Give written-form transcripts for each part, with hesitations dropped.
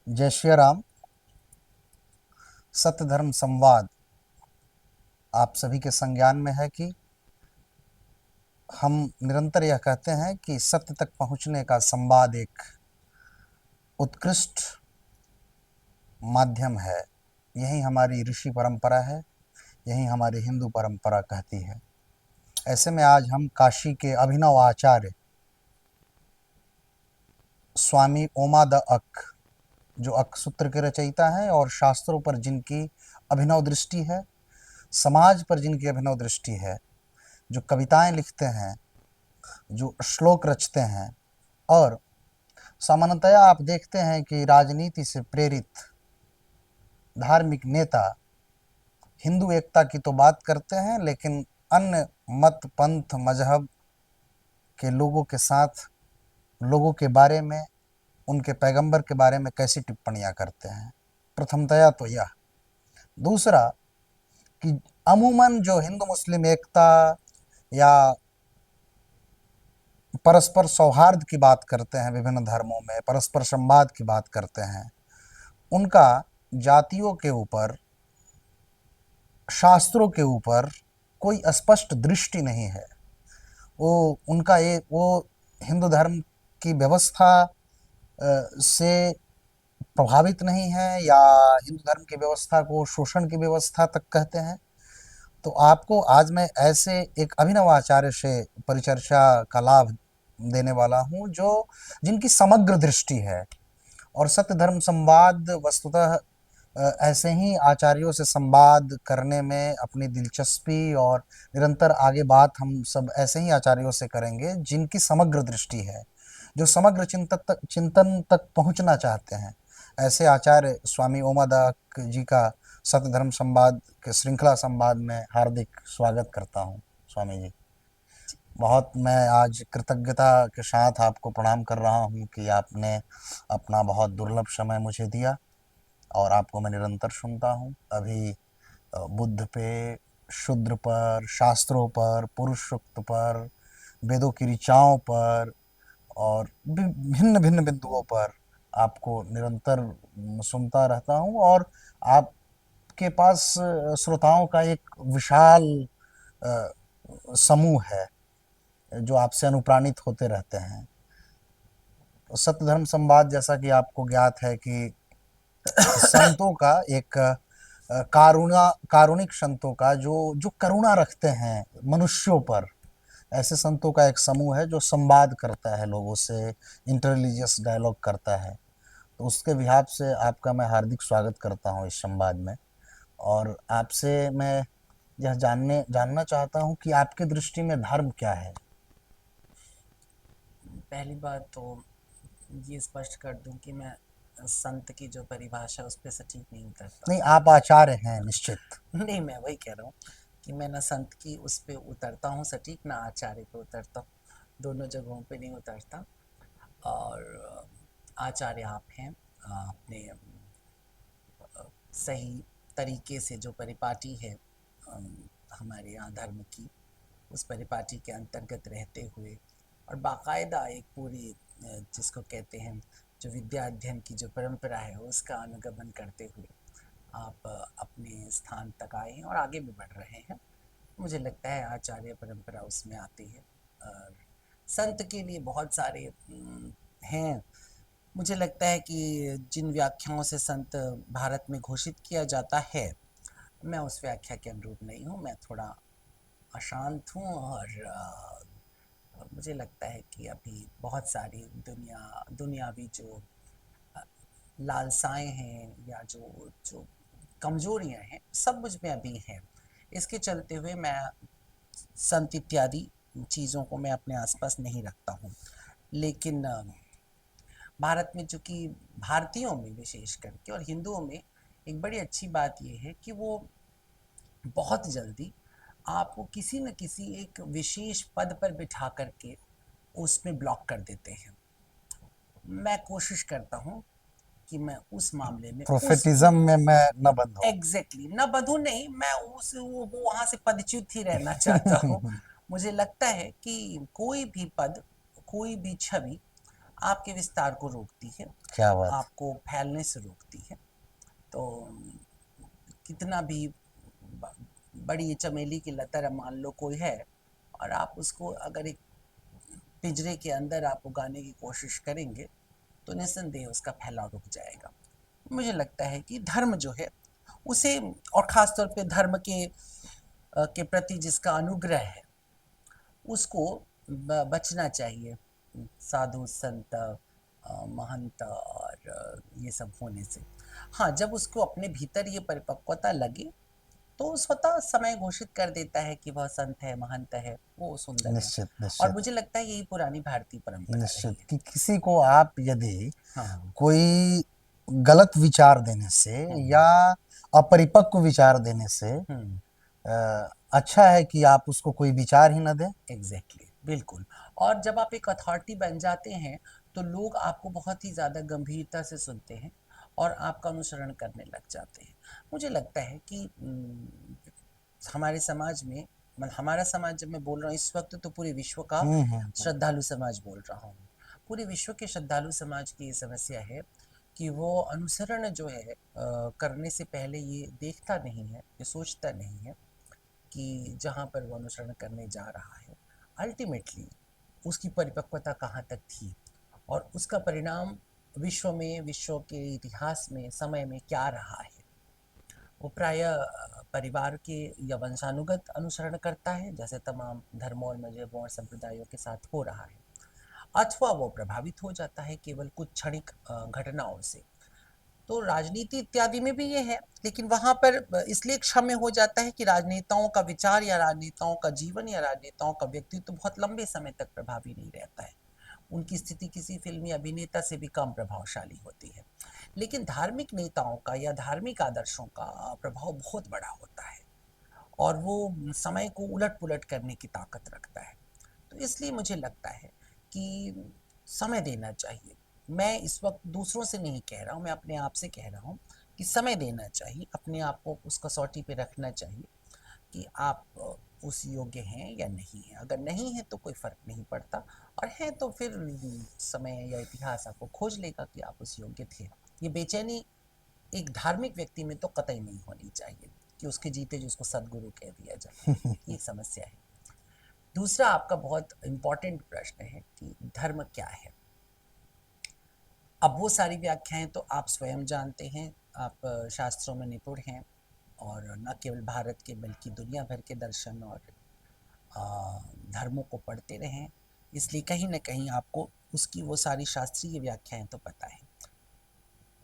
जय श्री राम। सत्य धर्म संवाद आप सभी के संज्ञान में है कि हम निरंतर यह कहते हैं कि सत्य तक पहुंचने का संवाद एक उत्कृष्ट माध्यम है। यही हमारी ऋषि परंपरा है, यही हमारी हिंदू परंपरा कहती है। ऐसे में आज हम काशी के अभिनव आचार्य स्वामी ओमा द अक, जो अक सूत्र के रचयिता हैं और शास्त्रों पर जिनकी अभिनव दृष्टि है, समाज पर जिनकी अभिनव दृष्टि है, जो कविताएं लिखते हैं, जो श्लोक रचते हैं, और सामान्यतया आप देखते हैं कि राजनीति से प्रेरित धार्मिक नेता हिंदू एकता की तो बात करते हैं, लेकिन अन्य मत पंथ मजहब के लोगों के साथ, लोगों के बारे में, उनके पैगंबर के बारे में कैसी टिप्पणियां करते हैं। प्रथमतया तो यह। दूसरा कि अमूमन जो हिंदू मुस्लिम एकता या परस्पर सौहार्द की बात करते हैं, विभिन्न धर्मों में परस्पर संवाद की बात करते हैं, उनका जातियों के ऊपर, शास्त्रों के ऊपर कोई स्पष्ट दृष्टि नहीं है। वो उनका ये वो हिंदू धर्म की व्यवस्था से प्रभावित नहीं है, या हिंदू धर्म की व्यवस्था को शोषण की व्यवस्था तक कहते हैं। तो आपको आज मैं ऐसे एक अभिनव आचार्य से परिचर्चा का लाभ देने वाला हूँ, जो जिनकी समग्र दृष्टि है। और सत्य धर्म संवाद वस्तुतः ऐसे ही आचार्यों से संवाद करने में अपनी दिलचस्पी और निरंतर आगे बात हम सब ऐसे ही आचार्यों से करेंगे जिनकी समग्र दृष्टि है, जो समग्र चिंतन तक पहुंचना चाहते हैं। ऐसे आचार्य स्वामी ओमादाक जी का सत्य धर्म संवाद के श्रृंखला संवाद में हार्दिक स्वागत करता हूँ। स्वामी जी, बहुत मैं आज कृतज्ञता के साथ आपको प्रणाम कर रहा हूँ कि आपने अपना बहुत दुर्लभ समय मुझे दिया, और आपको मैं निरंतर सुनता हूँ। अभी बुद्ध पे, शूद्र पर, शास्त्रों पर, पुरुष सूक्त पर, वेदों की ऋचाओं पर और भिन्न भिन्न बिंदुओं पर आपको निरंतर सुनता रहता हूँ। और आपके पास श्रोताओं का एक विशाल समूह है जो आपसे अनुप्राणित होते रहते हैं। सत्य धर्म संवाद, जैसा कि आपको ज्ञात है कि संतों का एक कारुणिक संतों का जो जो करुणा रखते हैं मनुष्यों पर, ऐसे संतों का एक समूह है जो संवाद करता है लोगों से, इंटररिलीजियस डायलॉग करता है। तो उसके बिहाफ से आपका मैं हार्दिक स्वागत करता हूँ इस संवाद में। और आपसे मैं यह जानना चाहता हूँ कि आपकी दृष्टि में धर्म क्या है। पहली बात तो ये स्पष्ट कर दूं कि मैं संत की जो परिभाषा उस पर सटीक नहीं उतरता। नहीं, आप आचार्य हैं निश्चित। नहीं, मैं वही कह रहा हूँ कि मैं ना संत की उस पे उतरता हूँ सटीक, ना आचार्य पे उतरता हूँ, दोनों जगहों पे नहीं उतरता। और आचार्य आप हैं, आपने सही तरीके से जो परिपाटी है हमारे यहाँ धर्म की, उस परिपाटी के अंतर्गत रहते हुए और बाकायदा एक पूरी जिसको कहते हैं जो विद्या अध्ययन की जो परंपरा है उसका अनुगमन करते हुए आप अपने स्थान तक आए हैं और आगे भी बढ़ रहे हैं। मुझे लगता है आचार्य परंपरा उसमें आती है। और संत के लिए बहुत सारे हैं। मुझे लगता है कि जिन व्याख्याओं से संत भारत में घोषित किया जाता है, मैं उस व्याख्या के अनुरूप नहीं हूँ। मैं थोड़ा अशांत हूँ और मुझे लगता है कि अभी बहुत सारी दुनियावी जो लालसाएं हैं या जो जो कमजोरियां हैं सब मुझ में अभी हैं। इसके चलते हुए मैं संत इत्यादि चीज़ों को मैं अपने आसपास नहीं रखता हूँ। लेकिन भारत में, चूँकि भारतीयों में विशेष करके और हिंदुओं में एक बड़ी अच्छी बात ये है कि वो बहुत जल्दी आपको किसी न किसी एक विशेष पद पर बिठा करके उसमें ब्लॉक कर देते हैं। मैं कोशिश करता हूँ कि मैं उस मामले में उस प्रोफेटिज्म में मैं न बंधूं। एग्जैक्टली न बधू नहीं, मैं उस वो वहाँ से पदच्युत ही रहना चाहता हूँ। मुझे लगता है कि कोई भी पद, कोई भी छवि आपके विस्तार को रोकती है, क्या बात। आपको फैलने से रोकती है। तो कितना भी बड़ी चमेली की लता मान लो कोई है, और आप उसको अगर एक पिंजरे के अंदर आप उगाने की कोशिश करेंगे तो निस्संदेह उसका फैलाव रुक जाएगा। मुझे लगता है कि धर्म जो है उसे, और ख़ास तौर पे धर्म के प्रति जिसका अनुग्रह है, उसको बचना चाहिए साधु संत महंत और ये सब होने से। हाँ, जब उसको अपने भीतर ये परिपक्वता लगे तो स्वतः समय घोषित कर देता है कि वह संत है, महंत है, वो सुंदर है। निश्चित और निश्चित मुझे लगता है यही पुरानी भारतीय परंपरा रही निश्चित है। कि किसी को आप यदि हाँ। कोई गलत विचार देने से हम्म। या अपरिपक्व विचार देने से हम्म। अच्छा है कि आप उसको कोई विचार ही न दें। एग्जैक्टली, बिल्कुल। और जब आप एक अथॉरिटी बन जाते हैं तो लोग आपको बहुत ही ज़्यादा गंभीरता से सुनते हैं और आपका अनुसरण करने लग जाते हैं। मुझे लगता है कि हमारे समाज में, मतलब हमारा समाज जब मैं बोल रहा हूँ इस वक्त, तो पूरे विश्व का हम्म। श्रद्धालु समाज बोल रहा हूँ। पूरे विश्व के श्रद्धालु समाज की ये समस्या है कि वो अनुसरण जो है करने से पहले ये देखता नहीं है, ये सोचता नहीं है कि जहाँ पर वो अनुसरण करने जा रहा है अल्टीमेटली उसकी परिपक्वता कहाँ तक थी, और उसका परिणाम विश्व में, विश्व के इतिहास में, समय में क्या रहा है। वो प्रायः परिवार के या वंशानुगत अनुसरण करता है, जैसे तमाम धर्मों और मजहबों और संप्रदायों के साथ हो रहा है, अथवा वो प्रभावित हो जाता है केवल कुछ क्षणिक घटनाओं से। तो राजनीति इत्यादि में भी ये है, लेकिन वहां पर इसलिए क्षम्य हो जाता है कि राजनेताओं का विचार या राजनेताओं का जीवन या राजनेताओं का व्यक्तित्व तो बहुत लंबे समय तक प्रभावी नहीं रहता है। उनकी स्थिति किसी फिल्मी अभिनेता से भी कम प्रभावशाली होती है। लेकिन धार्मिक नेताओं का या धार्मिक आदर्शों का प्रभाव बहुत बड़ा होता है, और वो समय को उलट पुलट करने की ताकत रखता है। तो इसलिए मुझे लगता है कि समय देना चाहिए। मैं इस वक्त दूसरों से नहीं कह रहा हूँ, मैं अपने आप से कह रहा हूँ कि समय देना चाहिए, अपने आप को उस कसौटी पे रखना चाहिए कि आप उस योग्य हैं या नहीं हैं। अगर नहीं है तो कोई फ़र्क नहीं पड़ता, और है तो फिर समय या इतिहास आपको खोज लेगा कि आप उस योग्य थे। ये बेचैनी एक धार्मिक व्यक्ति में तो कतई नहीं होनी चाहिए कि उसके जीते जो उसको सदगुरु कह दिया जाए। ये एक समस्या है। दूसरा आपका बहुत इम्पोर्टेंट प्रश्न है कि धर्म क्या है। अब वो सारी व्याख्याएं तो आप स्वयं जानते हैं, आप शास्त्रों में निपुण हैं, और न केवल भारत के बल्कि दुनिया भर के दर्शन और धर्मों को पढ़ते रहें, इसलिए कहीं ना कहीं आपको उसकी वो सारी शास्त्रीय व्याख्याएं तो पता है।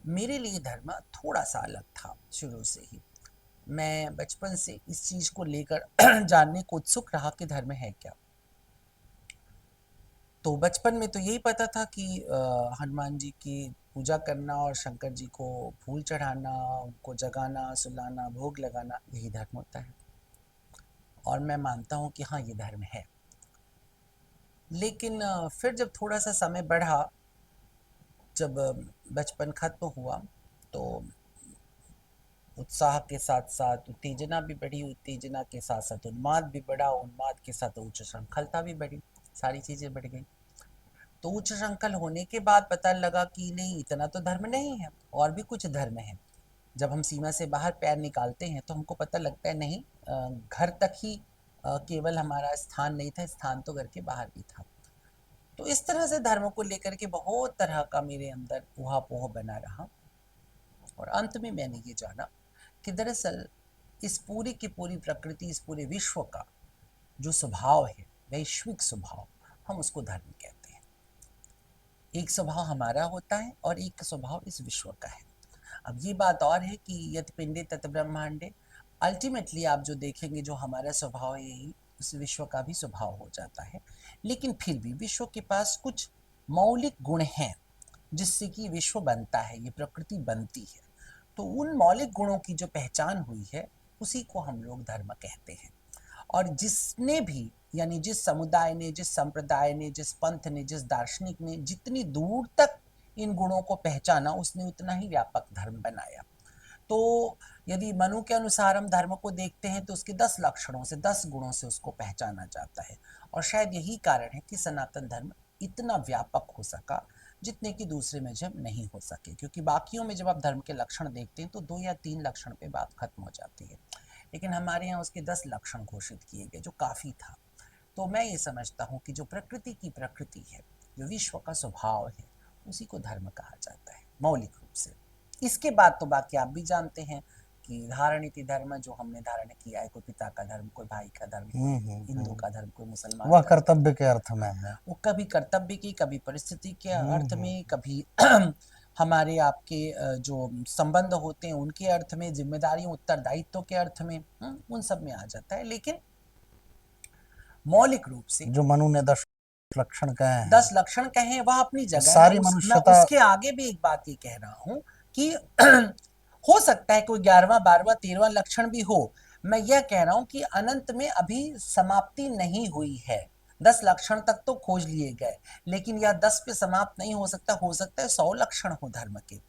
मेरे लिए धर्म थोड़ा सा अलग था शुरू से ही। मैं बचपन से इस चीज़ को लेकर जानने को उत्सुक रहा कि धर्म है क्या। तो बचपन में तो यही पता था कि हनुमान जी की पूजा करना और शंकर जी को फूल चढ़ाना, उनको जगाना, सुलाना, भोग लगाना, यही धर्म होता है, और मैं मानता हूँ कि हाँ, ये धर्म है। लेकिन फिर जब थोड़ा सा समय बढ़ा, जब बचपन खत्म हुआ, तो उत्साह के साथ साथ उत्तेजना भी बढ़ी, उत्तेजना के साथ साथ उन्माद भी बढ़ा, उन्माद के साथ उच्च श्रृंखलता भी बढ़ी, सारी चीज़ें बढ़ गई। तो उच्च श्रृंखल होने के बाद पता लगा कि नहीं, इतना तो धर्म नहीं है, और भी कुछ धर्म है। जब हम सीमा से बाहर पैर निकालते हैं तो हमको पता लगता है नहीं, घर तक ही केवल हमारा स्थान नहीं था, स्थान तो घर के बाहर भी था। तो इस तरह से धर्म को लेकर के बहुत तरह का मेरे अंदर ऊहापोह बना रहा, और अंत में मैंने ये जाना कि दरअसल इस पूरी की पूरी प्रकृति, इस पूरे विश्व का जो स्वभाव है, वैश्विक स्वभाव, हम उसको धर्म कहते हैं। एक स्वभाव हमारा होता है और एक स्वभाव इस विश्व का है। अब ये बात और है कि यत पिंडे तत ब्रह्मांडे, अल्टीमेटली आप जो देखेंगे, जो हमारा स्वभाव है यही उस विश्व का भी स्वभाव हो जाता है। लेकिन फिर भी विश्व के पास कुछ मौलिक गुण हैं जिससे कि विश्व बनता है, ये प्रकृति बनती है। तो उन मौलिक गुणों की जो पहचान हुई है उसी को हम लोग धर्म कहते हैं। और जिसने भी, यानी जिस समुदाय ने, जिस संप्रदाय ने, जिस पंथ ने, जिस दार्शनिक ने जितनी दूर तक इन गुणों को पहचाना, उसने उतना ही व्यापक धर्म बनाया। तो यदि मनु के अनुसार हम धर्म को देखते हैं तो उसके 10 लक्षणों से, 10 गुणों से उसको पहचाना जाता है। और शायद यही कारण है कि सनातन धर्म इतना व्यापक हो सका, जितने कि दूसरे मजहब नहीं हो सके, क्योंकि बाकियों में जब आप धर्म के लक्षण देखते हैं तो 2 या 3 लक्षण पे बात खत्म हो जाती है, लेकिन हमारे यहाँ उसके 10 लक्षण घोषित किए गए, जो काफ़ी था। तो मैं ये समझता हूँ कि जो प्रकृति की प्रकृति है, जो विश्व का स्वभाव है, उसी को धर्म कहा जाता है मौलिक रूप से। इसके बाद तो बाकी आप भी जानते हैं कि धारणिति धर्म जो हमने धारण किया है, कोई पिता का धर्म, कोई भाई का धर्म, कोई हिंदू का धर्म, कोई मुसलमान वह का, कर्तव्य के अर्थ में है। वो कभी कर्तव्य की, कभी परिस्थिति के अर्थ में, कभी हमारे आपके जो संबंध होते हैं उनके अर्थ में, जिम्मेदारियों उत्तरदायित्व के अर्थ में, उन सब में आ जाता है। लेकिन मौलिक रूप से जो मनु ने 10 लक्षण कहे हैं, 10 लक्षण कहें वह अपनी जगह है। सारी मैं मनुष्यता उसके आगे भी एक बात ये कह रहा हूँ कि हो सकता है कोई 11वां 12वां 13वां लक्षण भी हो। मैं यह कह रहा हूँ कि अनंत में अभी समाप्ति नहीं हुई है। 10 लक्षण तक तो खोज लिए गए, लेकिन यह 10 पे समाप्त नहीं हो सकता। हो सकता है 100 लक्षण हो धर्म के,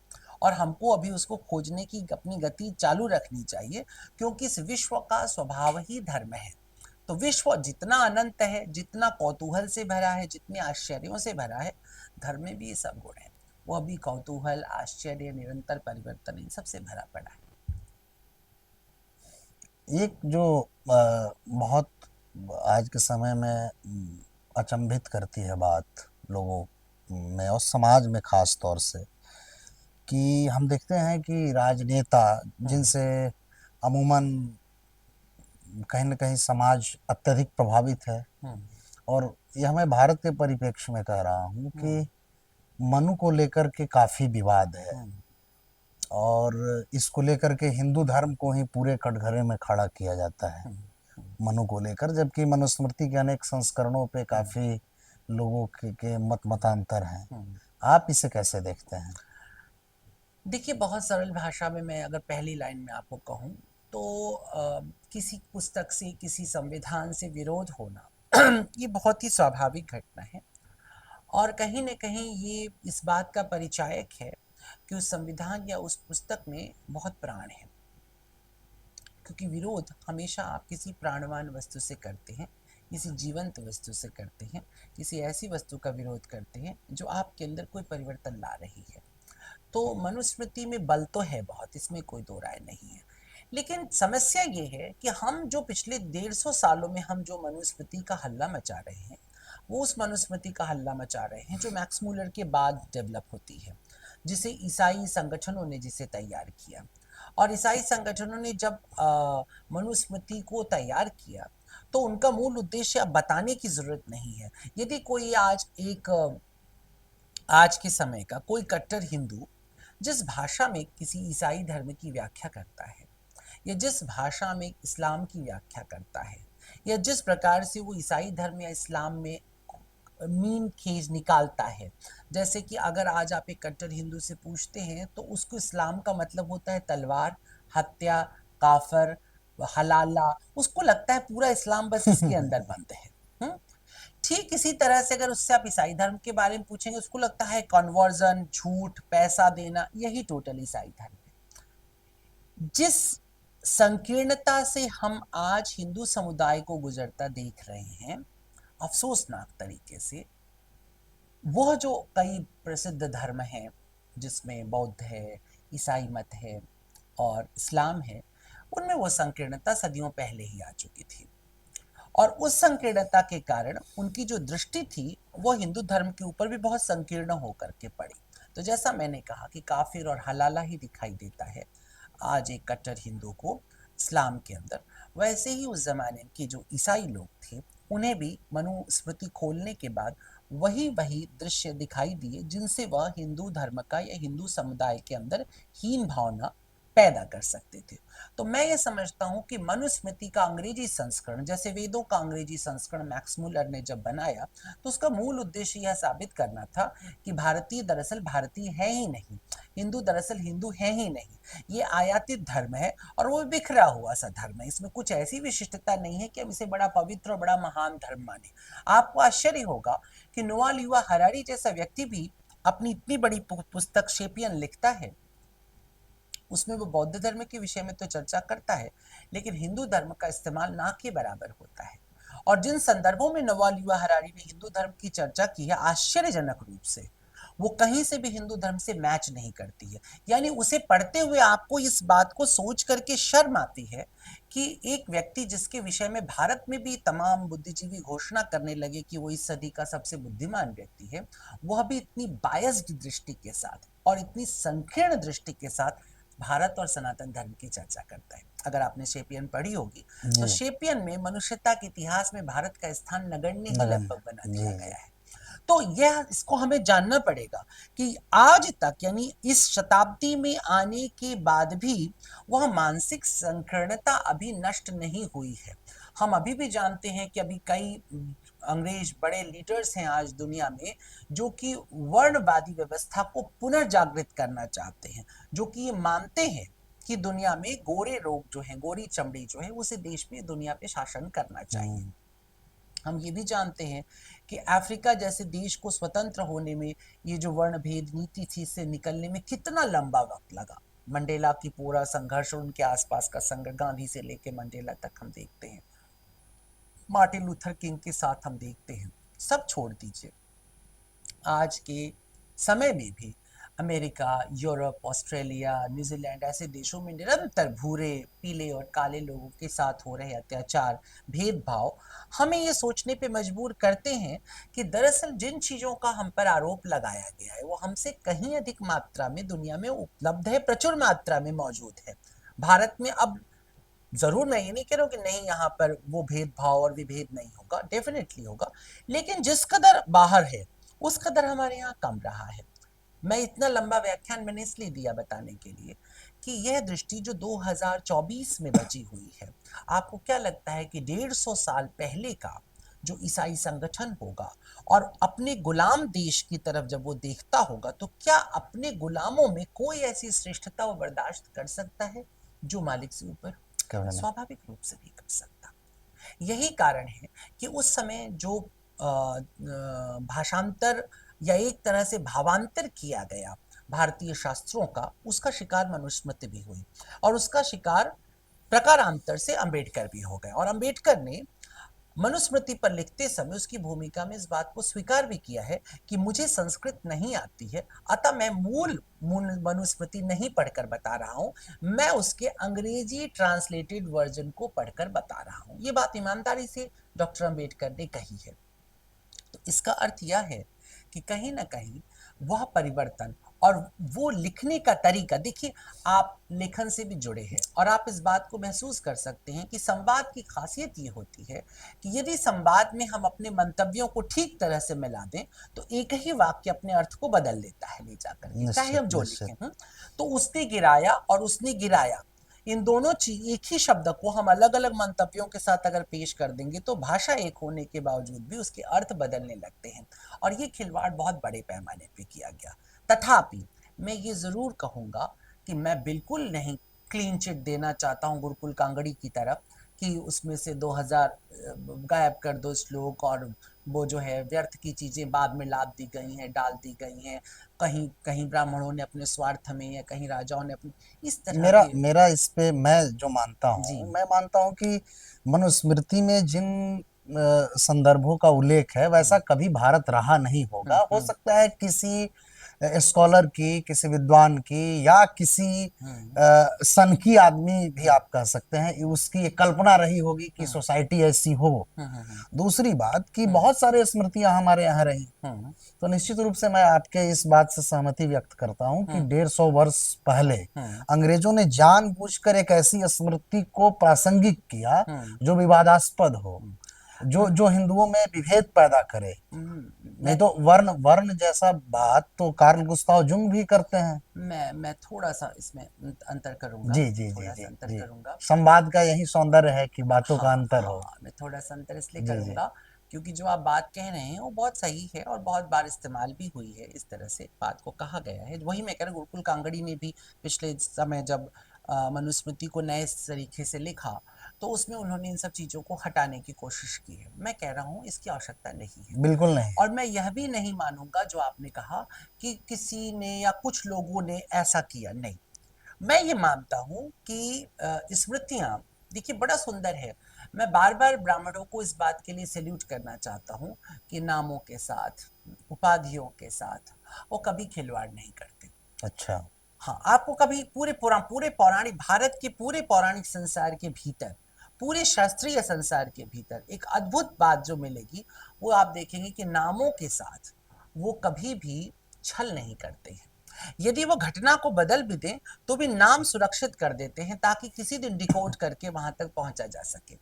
और हमको अभी उसको खोजने की अपनी गति चालू रखनी चाहिए, क्योंकि इस विश्व का स्वभाव ही धर्म है। तो विश्व जितना अनंत है, जितना कौतूहल से भरा है, जितने आश्चर्यों से भरा है, धर्म में भी ये सब गुण है। वो अभी कौतूहल, आश्चर्य, निरंतर परिवर्तन, इन सबसे भरा पड़ा है। एक जो बहुत आज के समय में अचंभित करती है बात लोगों में और समाज में खास तौर से, कि हम देखते हैं कि राजनेता जिनसे अमूमन कहीं न कहीं समाज अत्यधिक प्रभावित है, और यह मैं भारत के परिप्रेक्ष्य में कह रहा हूँ कि मनु को लेकर के काफ़ी विवाद है, और इसको लेकर के हिंदू धर्म को ही पूरे कटघरे में खड़ा किया जाता है मनु को लेकर, जबकि मनुस्मृति के अनेक संस्करणों पे काफ़ी लोगों के मत मतांतर हैं। आप इसे कैसे देखते हैं? देखिए, बहुत सरल भाषा में मैं अगर पहली लाइन में आपको कहूँ तो किसी पुस्तक से, किसी संविधान से विरोध होना ये बहुत ही स्वाभाविक घटना है, और कहीं न कहीं ये इस बात का परिचायक है कि उस संविधान या उस पुस्तक में बहुत प्राण है। क्योंकि विरोध हमेशा आप किसी प्राणवान वस्तु से करते हैं, किसी जीवंत वस्तु से करते हैं, किसी ऐसी वस्तु का विरोध करते हैं जो आपके अंदर कोई परिवर्तन ला रही है। तो मनुस्मृति में बल तो है बहुत, इसमें कोई दो राय नहीं है। लेकिन समस्या ये है कि हम जो पिछले 150 सालों में हम जो मनुस्मृति का हल्ला मचा रहे हैं, वो उस मनुस्मृति का हल्ला मचा रहे हैं जो मैक्स मूलर के बाद डेवलप होती है, जिसे ईसाई संगठनों ने जिसे तैयार किया। और ईसाई संगठनों ने जब मनुस्मृति को तैयार किया तो उनका मूल उद्देश्य अब बताने की जरूरत नहीं है। यदि कोई आज के समय का कोई कट्टर हिंदू जिस भाषा में किसी ईसाई धर्म की व्याख्या करता है, या जिस भाषा में इस्लाम की व्याख्या करता है, या जिस प्रकार से वो ईसाई धर्म या इस्लाम में मीन खेज निकालता है, जैसे कि अगर आज आप एक कट्टर हिंदू से पूछते हैं तो उसको इस्लाम का मतलब होता है तलवार, हत्या, काफर, हलाला, उसको लगता है पूरा इस्लाम बस इसके अंदर बंद है। ठीक इसी तरह से अगर उससे आप ईसाई धर्म के बारे में पूछेंगे, उसको लगता है कन्वर्जन, झूठ, पैसा देना, यही टोटल ईसाई धर्म है। जिस संकीर्णता से हम आज हिंदू समुदाय को गुजरता देख रहे हैं, अफसोसनाक तरीके से, वह जो कई प्रसिद्ध धर्म हैं जिसमें बौद्ध है, ईसाई मत है और इस्लाम है, उनमें वो संकीर्णता सदियों पहले ही आ चुकी थी, और उस संकीर्णता के कारण उनकी जो दृष्टि थी वो हिंदू धर्म के ऊपर भी बहुत संकीर्ण होकर के पड़ी। तो जैसा मैंने कहा कि काफिर और हलाला ही दिखाई देता है आज एक कट्टर हिंदू को इस्लाम के अंदर, वैसे ही उस जमाने के जो ईसाई लोग थे उन्हें भी मनुस्मृति खोलने के बाद वही वही दृश्य दिखाई दिए जिनसे वह हिंदू धर्म का या हिंदू समुदाय के अंदर हीन भावना पैदा कर सकते थे। तो मैं ये समझता हूँ कि मनुस्मृति का अंग्रेजी संस्करण, जैसे वेदों का अंग्रेजी संस्करण मैक्स मूलर ने जब बनाया, तो उसका मूल उद्देश्य यह साबित करना था कि भारतीय दरअसल भारतीय है ही नहीं, हिंदू दरअसल हिंदू है ही नहीं, ये आयातित धर्म है और वो बिखरा हुआ सा धर्म है। इसमें कुछ ऐसी विशिष्टता नहीं है कि हम इसे बड़ा पवित्र और बड़ा महान धर्म माने। आपको आश्चर्य होगा कि युवा युवा हरारी जैसा व्यक्ति भी अपनी इतनी बड़ी पुस्तक शेपियन लिखता है, उसमें वो बौद्ध धर्म के विषय में तो चर्चा करता है, लेकिन हिंदू धर्म का इस्तेमाल ना के बराबर होता है। और जिन संदर्भों में नवाल युवा हरारी ने हिंदू धर्म की चर्चा की है आश्चर्यजनक रूप से, वो कहीं से भी हिंदू धर्म से मैच नहीं करती है। यानी उसे पढ़ते हुए आपको इस बात को सोच करके शर्म आती है कि एक व्यक्ति जिसके विषय में भारत में भी तमाम बुद्धिजीवी घोषणा करने लगे कि वो इस सदी का सबसे बुद्धिमान व्यक्ति है, वह भी इतनी बायस्ड दृष्टि के साथ और इतनी संकीर्ण दृष्टि के साथ भारत और सनातन धर्म की चर्चा करता है। अगर आपने शेपियन पढ़ी होगी तो जी शेपियन में मनुष्यता के इतिहास में भारत का स्थान नगण्य ही नगण्य लगभग बना जी दिया जी गया है। तो यह इसको हमें जानना पड़ेगा कि आज तक यानी इस शताब्दी में आने के बाद भी वह मानसिक संकीर्णता अभी नष्ट नहीं हुई है। हम अभी भी जानते हैं कि अभी कई अंग्रेज बड़े लीडर्स हैं आज दुनिया में जो कि वर्णवादी व्यवस्था को पुनर्जागृत करना चाहते हैं, जो कि ये मानते हैं कि दुनिया में गोरे लोग जो हैं, गोरी चमड़ी जो है, उसे देश में दुनिया पे शासन करना चाहिए। हम ये भी जानते हैं कि अफ्रीका जैसे देश को स्वतंत्र होने में ये जो वर्ण भेद नीति थी इससे निकलने में कितना लंबा वक्त लगा। मंडेला की पूरा संघर्ष और उनके आसपास का संघर्ष, गांधी से लेकर मंडेला तक हम देखते हैं, मार्टिन लूथर किंग के साथ हम देखते हैं। सब छोड़ दीजिए, आज के समय में भी अमेरिका, यूरोप, ऑस्ट्रेलिया, न्यूजीलैंड ऐसे देशों में निरंतर भूरे, पीले और काले लोगों के साथ हो रहे अत्याचार, भेदभाव हमें ये सोचने पे मजबूर करते हैं कि दरअसल जिन चीज़ों का हम पर आरोप लगाया गया है वो हमसे कहीं अधिक मात्रा में दुनिया में उपलब्ध है, प्रचुर मात्रा में मौजूद है। भारत में अब जरूर मैं ये नहीं कह रहा हूँ कि नहीं, यहाँ पर वो भेदभाव और विभेद नहीं होगा, डेफिनेटली होगा, लेकिन जिस कदर बाहर है उस कदर हमारे यहाँ कम रहा है। मैं इतना लंबा व्याख्यान मैंने इसलिए दिया बताने के लिए कि यह दृष्टि जो 2024 में बची हुई है, आपको क्या लगता है कि 150 साल पहले का जो ईसाई संगठन होगा और अपने गुलाम देश की तरफ जब वो देखता होगा तो क्या अपने गुलामों में कोई ऐसी श्रेष्ठता वो बर्दाश्त कर सकता है जो मालिक से ऊपर? कभी नहीं स्वाभाविक रूप से नहीं कर सकता। यही कारण है कि उस समय जो भाषांतर या एक तरह से भावांतर किया गया भारतीय शास्त्रों का, उसका शिकार मनुस्मृति भी हुई और उसका शिकार प्रकारांतर से अंबेडकर भी हो गए। और अंबेडकर ने मनुस्मृति पर लिखते समय उसकी भूमिका में इस बात को स्वीकार भी किया है कि मुझे संस्कृत नहीं आती है, अतः मैं मूल मनुस्मृति नहीं पढ़कर बता रहा हूँ, मैं उसके अंग्रेजी ट्रांसलेटेड वर्जन को पढ़कर बता रहा हूँ। ये बात ईमानदारी से डॉक्टर अंबेडकर ने कही है। तो इसका अर्थ यह है कि कहीं ना कहीं वह परिवर्तन और वो लिखने का तरीका, देखिए आप लेखन से भी जुड़े हैं और आप इस बात को महसूस कर सकते हैं कि संवाद की खासियत ये होती है कि यदि संवाद में हम अपने मंतव्यों को ठीक तरह से मिला दें तो एक ही वाक्य अपने अर्थ को बदल देता है ले जाकर के, चाहे निश्चित हम जो निश्चित लिखें। तो उसने गिराया और उसने गिराया, इन दोनों चीज एक ही शब्द को हम अलग अलग मंतव्यों के साथ अगर पेश कर देंगे तो भाषा एक होने के बावजूद भी उसके अर्थ बदलने लगते हैं और ये खिलवाड़ बहुत बड़े पैमाने पे किया गया। तथापि मैं ये जरूर कहूंगा कि मैं बिल्कुल नहीं क्लीन चिट देना चाहता हूँ गुरुकुल कांगड़ी की तरफ कि उसमें से 2000 गायब कर दो श्लोक और वो जो है व्यर्थ की चीजें बाद में लाद दी गई हैं, डाल दी गई हैं, कहीं कहीं ब्राह्मणों ने अपने स्वार्थ में या कहीं राजाओं ने अपने इस तरह मेरा के। मेरा इस पे मैं जो मानता जी। हूँ, मैं मानता हूँ कि मनुस्मृति में जिन संदर्भों का उल्लेख है वैसा कभी भारत रहा नहीं होगा। हो सकता है किसी स्कॉलर की, किसी विद्वान की या किसी सनकी आदमी भी आप कह सकते हैं, उसकी एक कल्पना रही होगी कि सोसाइटी ऐसी हो। दूसरी बात कि बहुत सारे स्मृतियां हमारे यहाँ रही, तो निश्चित रूप से मैं आपके इस बात से सहमति व्यक्त करता हूं कि 150 वर्ष पहले अंग्रेजों ने जानबूझकर एक ऐसी स्मृति को प्रासंगिक किया जो विवादास्पद हो, जो हिंदुओं में विभेद पैदा करे। नहीं तो वर्ण वर्ण जैसा बात तो कार्ल गुस्ताव जुंग भी करते हैं। मैं थोड़ा सा इसमें अंतर करूंगा, जी जी जी थोड़ा जी सा अंतर जी करूंगा। संवाद का यही सौंदर्य है कि बातों का हाँ अंतर हो। हाँ, मैं थोड़ा सा अंतर इसलिए जी जी करूंगा क्योंकि जो आप बात कह रहे हैं वो बहुत सही है और बहुत बार इस्तेमाल भी हुई है, इस तरह से बात को कहा गया है। वही मैं कह रहा हूँ, गुरुकुल कांगड़ी ने भी पिछले समय जब मनुस्मृति को नए तरीके से लिखा तो उसमें उन्होंने इन सब चीज़ों को हटाने की कोशिश की है। मैं कह रहा हूँ इसकी आवश्यकता नहीं है। बिल्कुल नहीं। और मैं यह भी नहीं मानूंगा जो आपने कहा कि किसी ने या कुछ लोगों ने ऐसा किया, नहीं। मैं ये मानता हूं कि स्मृतियां, देखिए बड़ा सुंदर है। मैं बार बार ब्राह्मणों को इस बात के लिए सैल्यूट करना चाहता हूँ कि नामों के साथ, उपाधियों के साथ वो कभी खिलवाड़ नहीं करते। अच्छा। हाँ, आपको कभी पूरे पौराणिक भारत के पूरे पौराणिक संसार के भीतर, पूरे शास्त्रीय संसार के भीतर एक अद्भुत बात जो मिलेगी, वो आप देखेंगे कि नामों के साथ वो कभी भी छल नहीं करते हैं। यदि वो घटना को बदल भी दें तो भी नाम सुरक्षित कर देते हैं ताकि किसी दिन डिकोड करके वहां तक पहुंचा जा सके।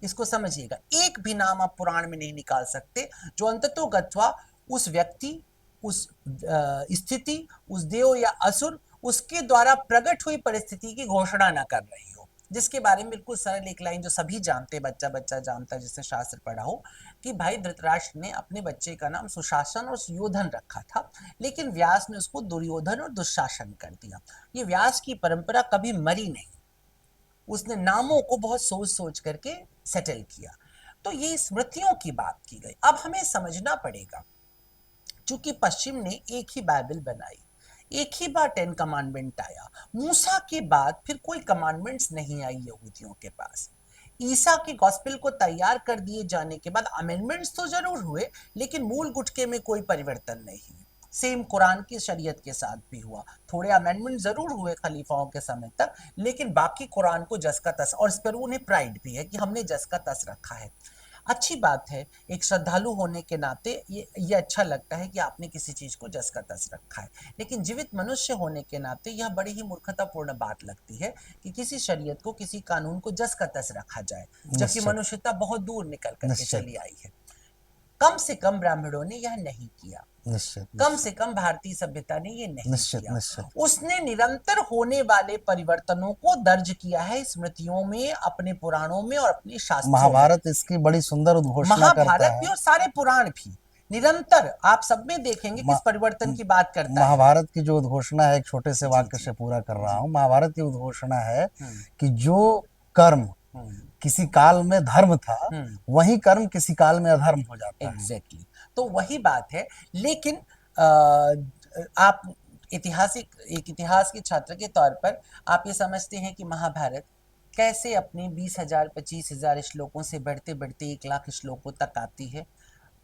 इसको समझिएगा, एक भी नाम आप पुराण में नहीं निकाल सकते जो अंततोगत्वा उस व्यक्ति, उस स्थिति, उस देव या असुर, उसके द्वारा प्रकट हुई परिस्थिति की घोषणा न कर रही हो, जिसके बारे में बिल्कुल सरल एक लाइन जो सभी जानते, बच्चा बच्चा जानता है जिसने शास्त्र पढ़ा हो, कि भाई धृतराष्ट्र ने अपने बच्चे का नाम सुशासन और सुयोधन रखा था, लेकिन व्यास ने उसको दुर्योधन और दुशासन कर दिया। ये व्यास की परंपरा कभी मरी नहीं, उसने नामों को बहुत सोच सोच करके सेटल किया। तो ये स्मृतियों की बात की गई। अब हमें समझना पड़ेगा, चूंकि पश्चिम ने एक ही बाइबल बनाई, एक ही बार 10 कमांडमेंट आया, मूसा के बाद फिर कोई कमांडमेंट्स नहीं आई यहूदियों के पास। ईसा के गॉस्पेल को तैयार कर दिए जाने के बाद अमेंडमेंट्स तो जरूर हुए, लेकिन मूल गुटके में कोई परिवर्तन नहीं हुआ। सेम कुरान की शरीयत के साथ भी हुआ, थोड़े अमेंडमेंट जरूर हुए खलीफाओं के समय तक, लेकिन बाकी कुरान को जस का तस, और इस पर उन्हें प्राइड भी है कि हमने जस का तस रखा है। अच्छी बात है, एक श्रद्धालु होने के नाते ये अच्छा लगता है कि आपने किसी चीज को जस का तस रखा है, लेकिन जीवित मनुष्य होने के नाते यह बड़ी ही मूर्खतापूर्ण बात लगती है कि किसी शरीयत को, किसी कानून को जस का तस रखा जाए, जबकि निश्चित। मनुष्यता बहुत दूर निकल करके निश्चित। चली आई है। कम से कम ब्राह्मणों ने यह नहीं किया, निश्चित। कम से कम भारतीय सभ्यता ने ये नहीं निश्चित। किया। निश्चित। उसने निरंतर होने वाले परिवर्तनों को दर्ज किया है स्मृतियों में, अपने पुराणों में और अपने शास्त्रों में। महाभारत इसकी बड़ी सुंदर उद्घोषणा करता महाभारत भी है। और सारे पुराण भी निरंतर आप सब में देखेंगे किस परिवर्तन की बात करता है। महाभारत की जो उद्घोषणा है, एक छोटे से जी वाक्य जी से पूरा कर रहा जी। हूँ। महाभारत की उद्घोषणा है हम्म कि जो कर्म हम्म किसी काल में धर्म था, हम्म वही कर्म किसी काल में अधर्म हो जाता है। एग्जैक्टली, तो वही बात है। लेकिन आप एक इतिहास के छात्र के तौर पर आप ये समझते हैं कि महाभारत कैसे अपने 20,000 25,000 श्लोकों से बढ़ते बढ़ते 1 लाख श्लोकों तक आती है।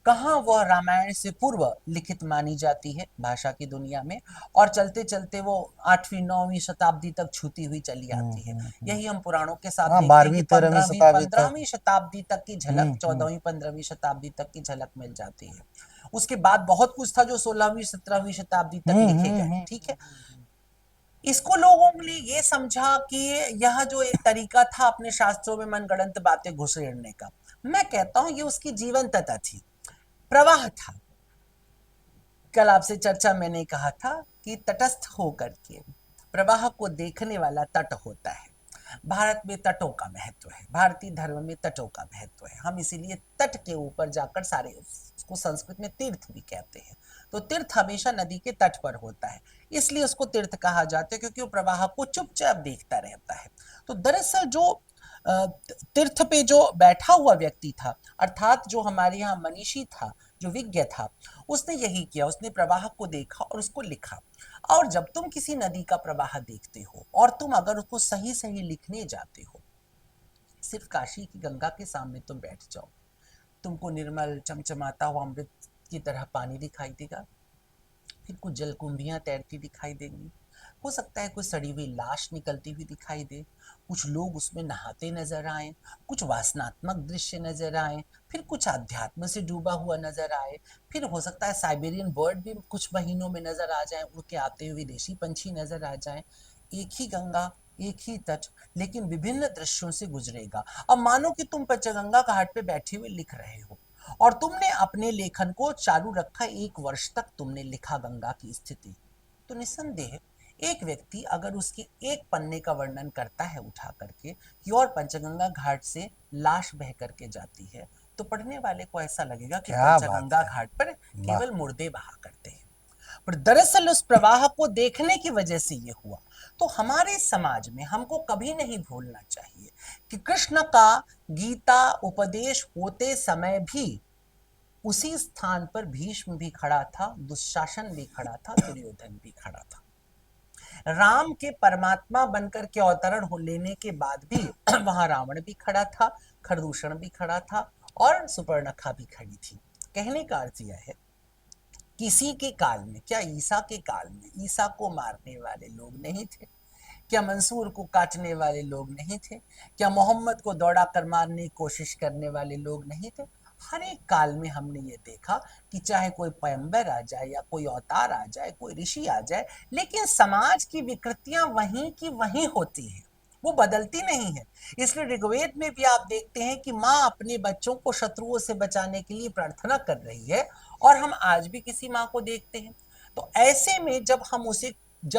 कहाँ वह रामायण से पूर्व लिखित मानी जाती है भाषा की दुनिया में, और चलते चलते वो 8वीं 9वीं शताब्दी तक छूती हुई चली आती है। यही हम पुराणों के साथ हाँ, देखते हैं कि 12वीं 13वीं शताब्दी तक। 15वीं शताब्दी तक की झलक, 14वीं 15वीं शताब्दी तक की झलक मिल जाती है। उसके बाद बहुत कुछ था जो 16वीं 17वीं शताब्दी तक लिखे गए, ठीक है। इसको लोगों ने ये समझा कि यह जो एक तरीका था अपने शास्त्रों में मनगढ़ंत बातें घुसेड़ने का, मैं कहता हूं ये उसकी जीवंतता थी, प्रवाह था। कल आपसे चर्चा मैंने कहा था कि तटस्थ होकर के प्रवाह को देखने वाला तट होता है। भारत में तटों का महत्व है, भारतीय धर्म में तटों का महत्व है। हम इसीलिए तट के ऊपर जाकर सारे, उसको संस्कृत में तीर्थ भी कहते हैं, तो तीर्थ हमेशा नदी के तट पर होता है, इसलिए उसको तीर्थ कहा जाता है, क्योंकि वो प्रवाह को चुपचाप देखता रहता है। तो दरअसल जो तीर्थ पे जो बैठा हुआ व्यक्ति था, अर्थात जो हमारे यहाँ मनीषी था, जो विज्ञ था, उसने यही किया, उसने प्रवाह को देखा और उसको लिखा। और जब तुम किसी नदी का प्रवाह देखते हो और तुम अगर उसको सही सही लिखने जाते हो, सिर्फ काशी की गंगा के सामने तुम बैठ जाओ, तुमको निर्मल चमचमाता हुआ अमृत की तरह पानी दिखाई देगा, फिर कुछ जलकुंभियां तैरती दिखाई देंगी, हो सकता है कुछ सड़ी हुई लाश निकलती हुई दिखाई दे, कुछ लोग उसमें नहाते नजर आए, कुछ वासनात्मक दृश्य नजर आए, फिर कुछ अध्यात्म से डूबा हुआ नजर आए, फिर हो सकता है साइबेरियन बर्ड भी कुछ महीनों में नजर आ जाए, उड़ के आते हुए विदेशी पंछी नजर आ जाए। एक ही गंगा, एक ही तट, लेकिन विभिन्न दृश्यों से गुजरेगा। अब मानो कि तुम पंचगंगा घाट पे बैठे हुए लिख रहे हो और तुमने अपने लेखन को चालू रखा, 1 वर्ष तक तुमने लिखा गंगा की स्थिति, तो निस्संदेह एक व्यक्ति अगर उसके एक पन्ने का वर्णन करता है उठा करके कि और पंचगंगा घाट से लाश बह करके जाती है, तो पढ़ने वाले को ऐसा लगेगा कि क्या बात पंचगंगा है। घाट पर वाह। केवल मुर्दे बहा करते हैं। पर दरअसल उस प्रवाह को देखने की वजह से ये हुआ। तो हमारे समाज में हमको कभी नहीं भूलना चाहिए कि कृष्ण का गीता उपदेश होते समय भी उसी स्थान पर भीष्म भी खड़ा था, दुशासन भी खड़ा था, दुर्योधन भी खड़ा था। राम के परमात्मा बनकर के अवतरण हो लेने के बाद भी वहां रावण भी खड़ा था, खरदूषण भी खड़ा था और सुपर्णखा भी खड़ी थी। कहने का अर्थ यह है, किसी के काल में, क्या ईसा के काल में ईसा को मारने वाले लोग नहीं थे? क्या मंसूर को काटने वाले लोग नहीं थे? क्या मोहम्मद को दौड़ा कर मारने की कोशिश करने वाले लोग नहीं थे? हर एक काल में हमने ये देखा कि चाहे कोई पैगंबर आ जाए या कोई अवतार आ जाए, कोई ऋषि आ जाए, लेकिन समाज की विकृतियां वहीं की वहीं होती हैं, वो बदलती नहीं है। इसलिए ऋग्वेद में भी आप देखते हैं कि माँ अपने बच्चों को शत्रुओं से बचाने के लिए प्रार्थना कर रही है, और हम आज भी किसी माँ को देखते हैं। तो ऐसे में जब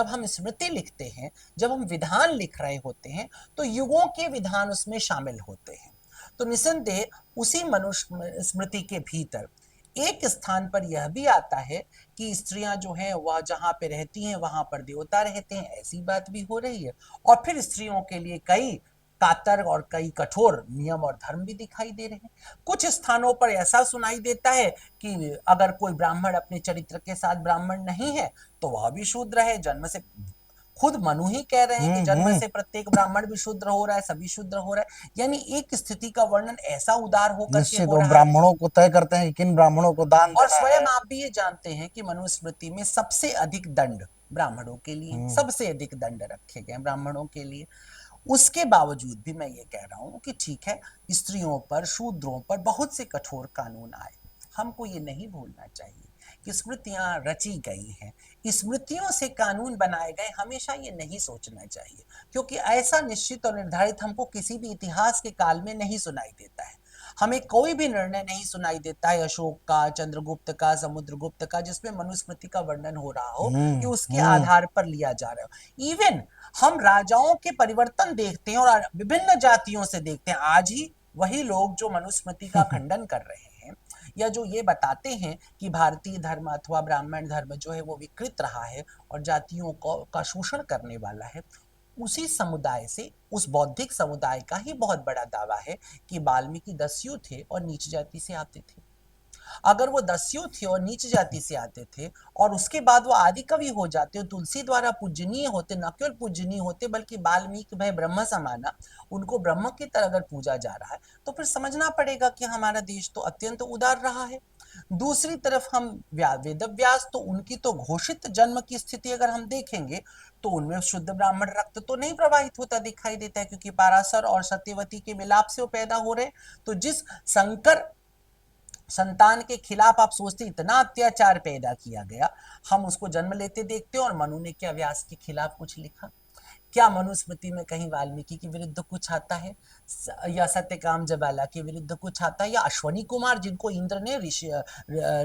हम स्मृति लिखते हैं, जब हम विधान लिख रहे होते हैं, तो युगों के विधान उसमें शामिल होते हैं। तो निसंदेह उसी मनुष्य स्मृति के भीतर एक स्थान पर यह भी आता है कि स्त्रियां जो हैं वह जहां पे रहती हैं वहां पर देवता रहते हैं, ऐसी बात भी हो रही है। और फिर स्त्रियों के लिए कई कातर और कई कठोर नियम और धर्म भी दिखाई दे रहे हैं। कुछ स्थानों पर ऐसा सुनाई देता है कि अगर कोई ब्राह्मण अपने चरित्र के साथ ब्राह्मण नहीं है तो वह भी शूद्र है, जन्म से। खुद मनु ही कह रहे हैं कि जन्म से प्रत्येक ब्राह्मण भी शूद्र हो रहा है, सभी शूद्र हो रहा है। यानी एक स्थिति का वर्णन ऐसा उदार होकर के निश्चित हो वो रहा है। ब्राह्मणों को तय करते हैं कि किन ब्राह्मणों को दान और देना स्वयं है। आप भी ये जानते हैं कि मनुस्मृति में सबसे अधिक दंड ब्राह्मणों के लिए, सबसे अधिक दंड रखे गए ब्राह्मणों के लिए। उसके बावजूद भी मैं ये कह रहा हूं कि ठीक है, स्त्रियों पर, शूद्रों पर बहुत से कठोर कानून आए। हमको ये नहीं भूलना चाहिए कि स्मृतियां रची गई हैं, स्मृतियों से कानून बनाए गए, हमेशा ये नहीं सोचना चाहिए, क्योंकि ऐसा निश्चित और निर्धारित हमको किसी भी इतिहास के काल में नहीं सुनाई देता है। हमें कोई भी निर्णय नहीं सुनाई देता है अशोक का, चंद्रगुप्त का, समुद्रगुप्त का, जिसमें मनुस्मृति का वर्णन हो रहा हो कि उसके आधार पर लिया जा रहा हो। इवन हम राजाओं के परिवर्तन देखते हैं और विभिन्न जातियों से देखते हैं। आज ही वही लोग जो मनुस्मृति का खंडन कर रहे हैं या जो ये बताते हैं कि भारतीय धर्म अथवा ब्राह्मण धर्म जो है वो विकृत रहा है और जातियों को का शोषण करने वाला है, उसी समुदाय से, उस बौद्धिक समुदाय का ही बहुत बड़ा दावा है कि वाल्मीकि दस्यु थे और नीच जाति से आते थे। अगर वो दस्यु थे और नीच जाति से आते थे और उसके बाद वो आदि कवि हो जाते, तुलसी द्वारा पूजनीय होते, न केवल पूजनीय होते बल्कि वाल्मीकि भाई ब्रह्म समाना, उनको ब्रह्म की तरह अगर पूजा जा रहा है, तो फिर समझना पड़ेगा कि हमारा देश तो अत्यंत उदार रहा है। दूसरी तरफ हम वेदव्यास, तो उनकी तो घोषित जन्म की स्थिति अगर हम देखेंगे तो उनमें शुद्ध ब्राह्मण रक्त तो नहीं प्रवाहित होता दिखाई देता है, क्योंकि पाराशर और सत्यवती के मिलाप से वो पैदा हो रहे। तो जिस संकर संतान के खिलाफ आप सोचते इतना अत्याचार पैदा किया गया, हम उसको जन्म लेते देखते हैं। और मनु ने क्या व्यास के खिलाफ कुछ लिखा? क्या मनुस्मृति में कहीं वाल्मीकि के विरुद्ध कुछ आता है, या सत्यकाम जबाला के विरुद्ध कुछ आता है, या अश्वनी कुमार जिनको इंद्र ने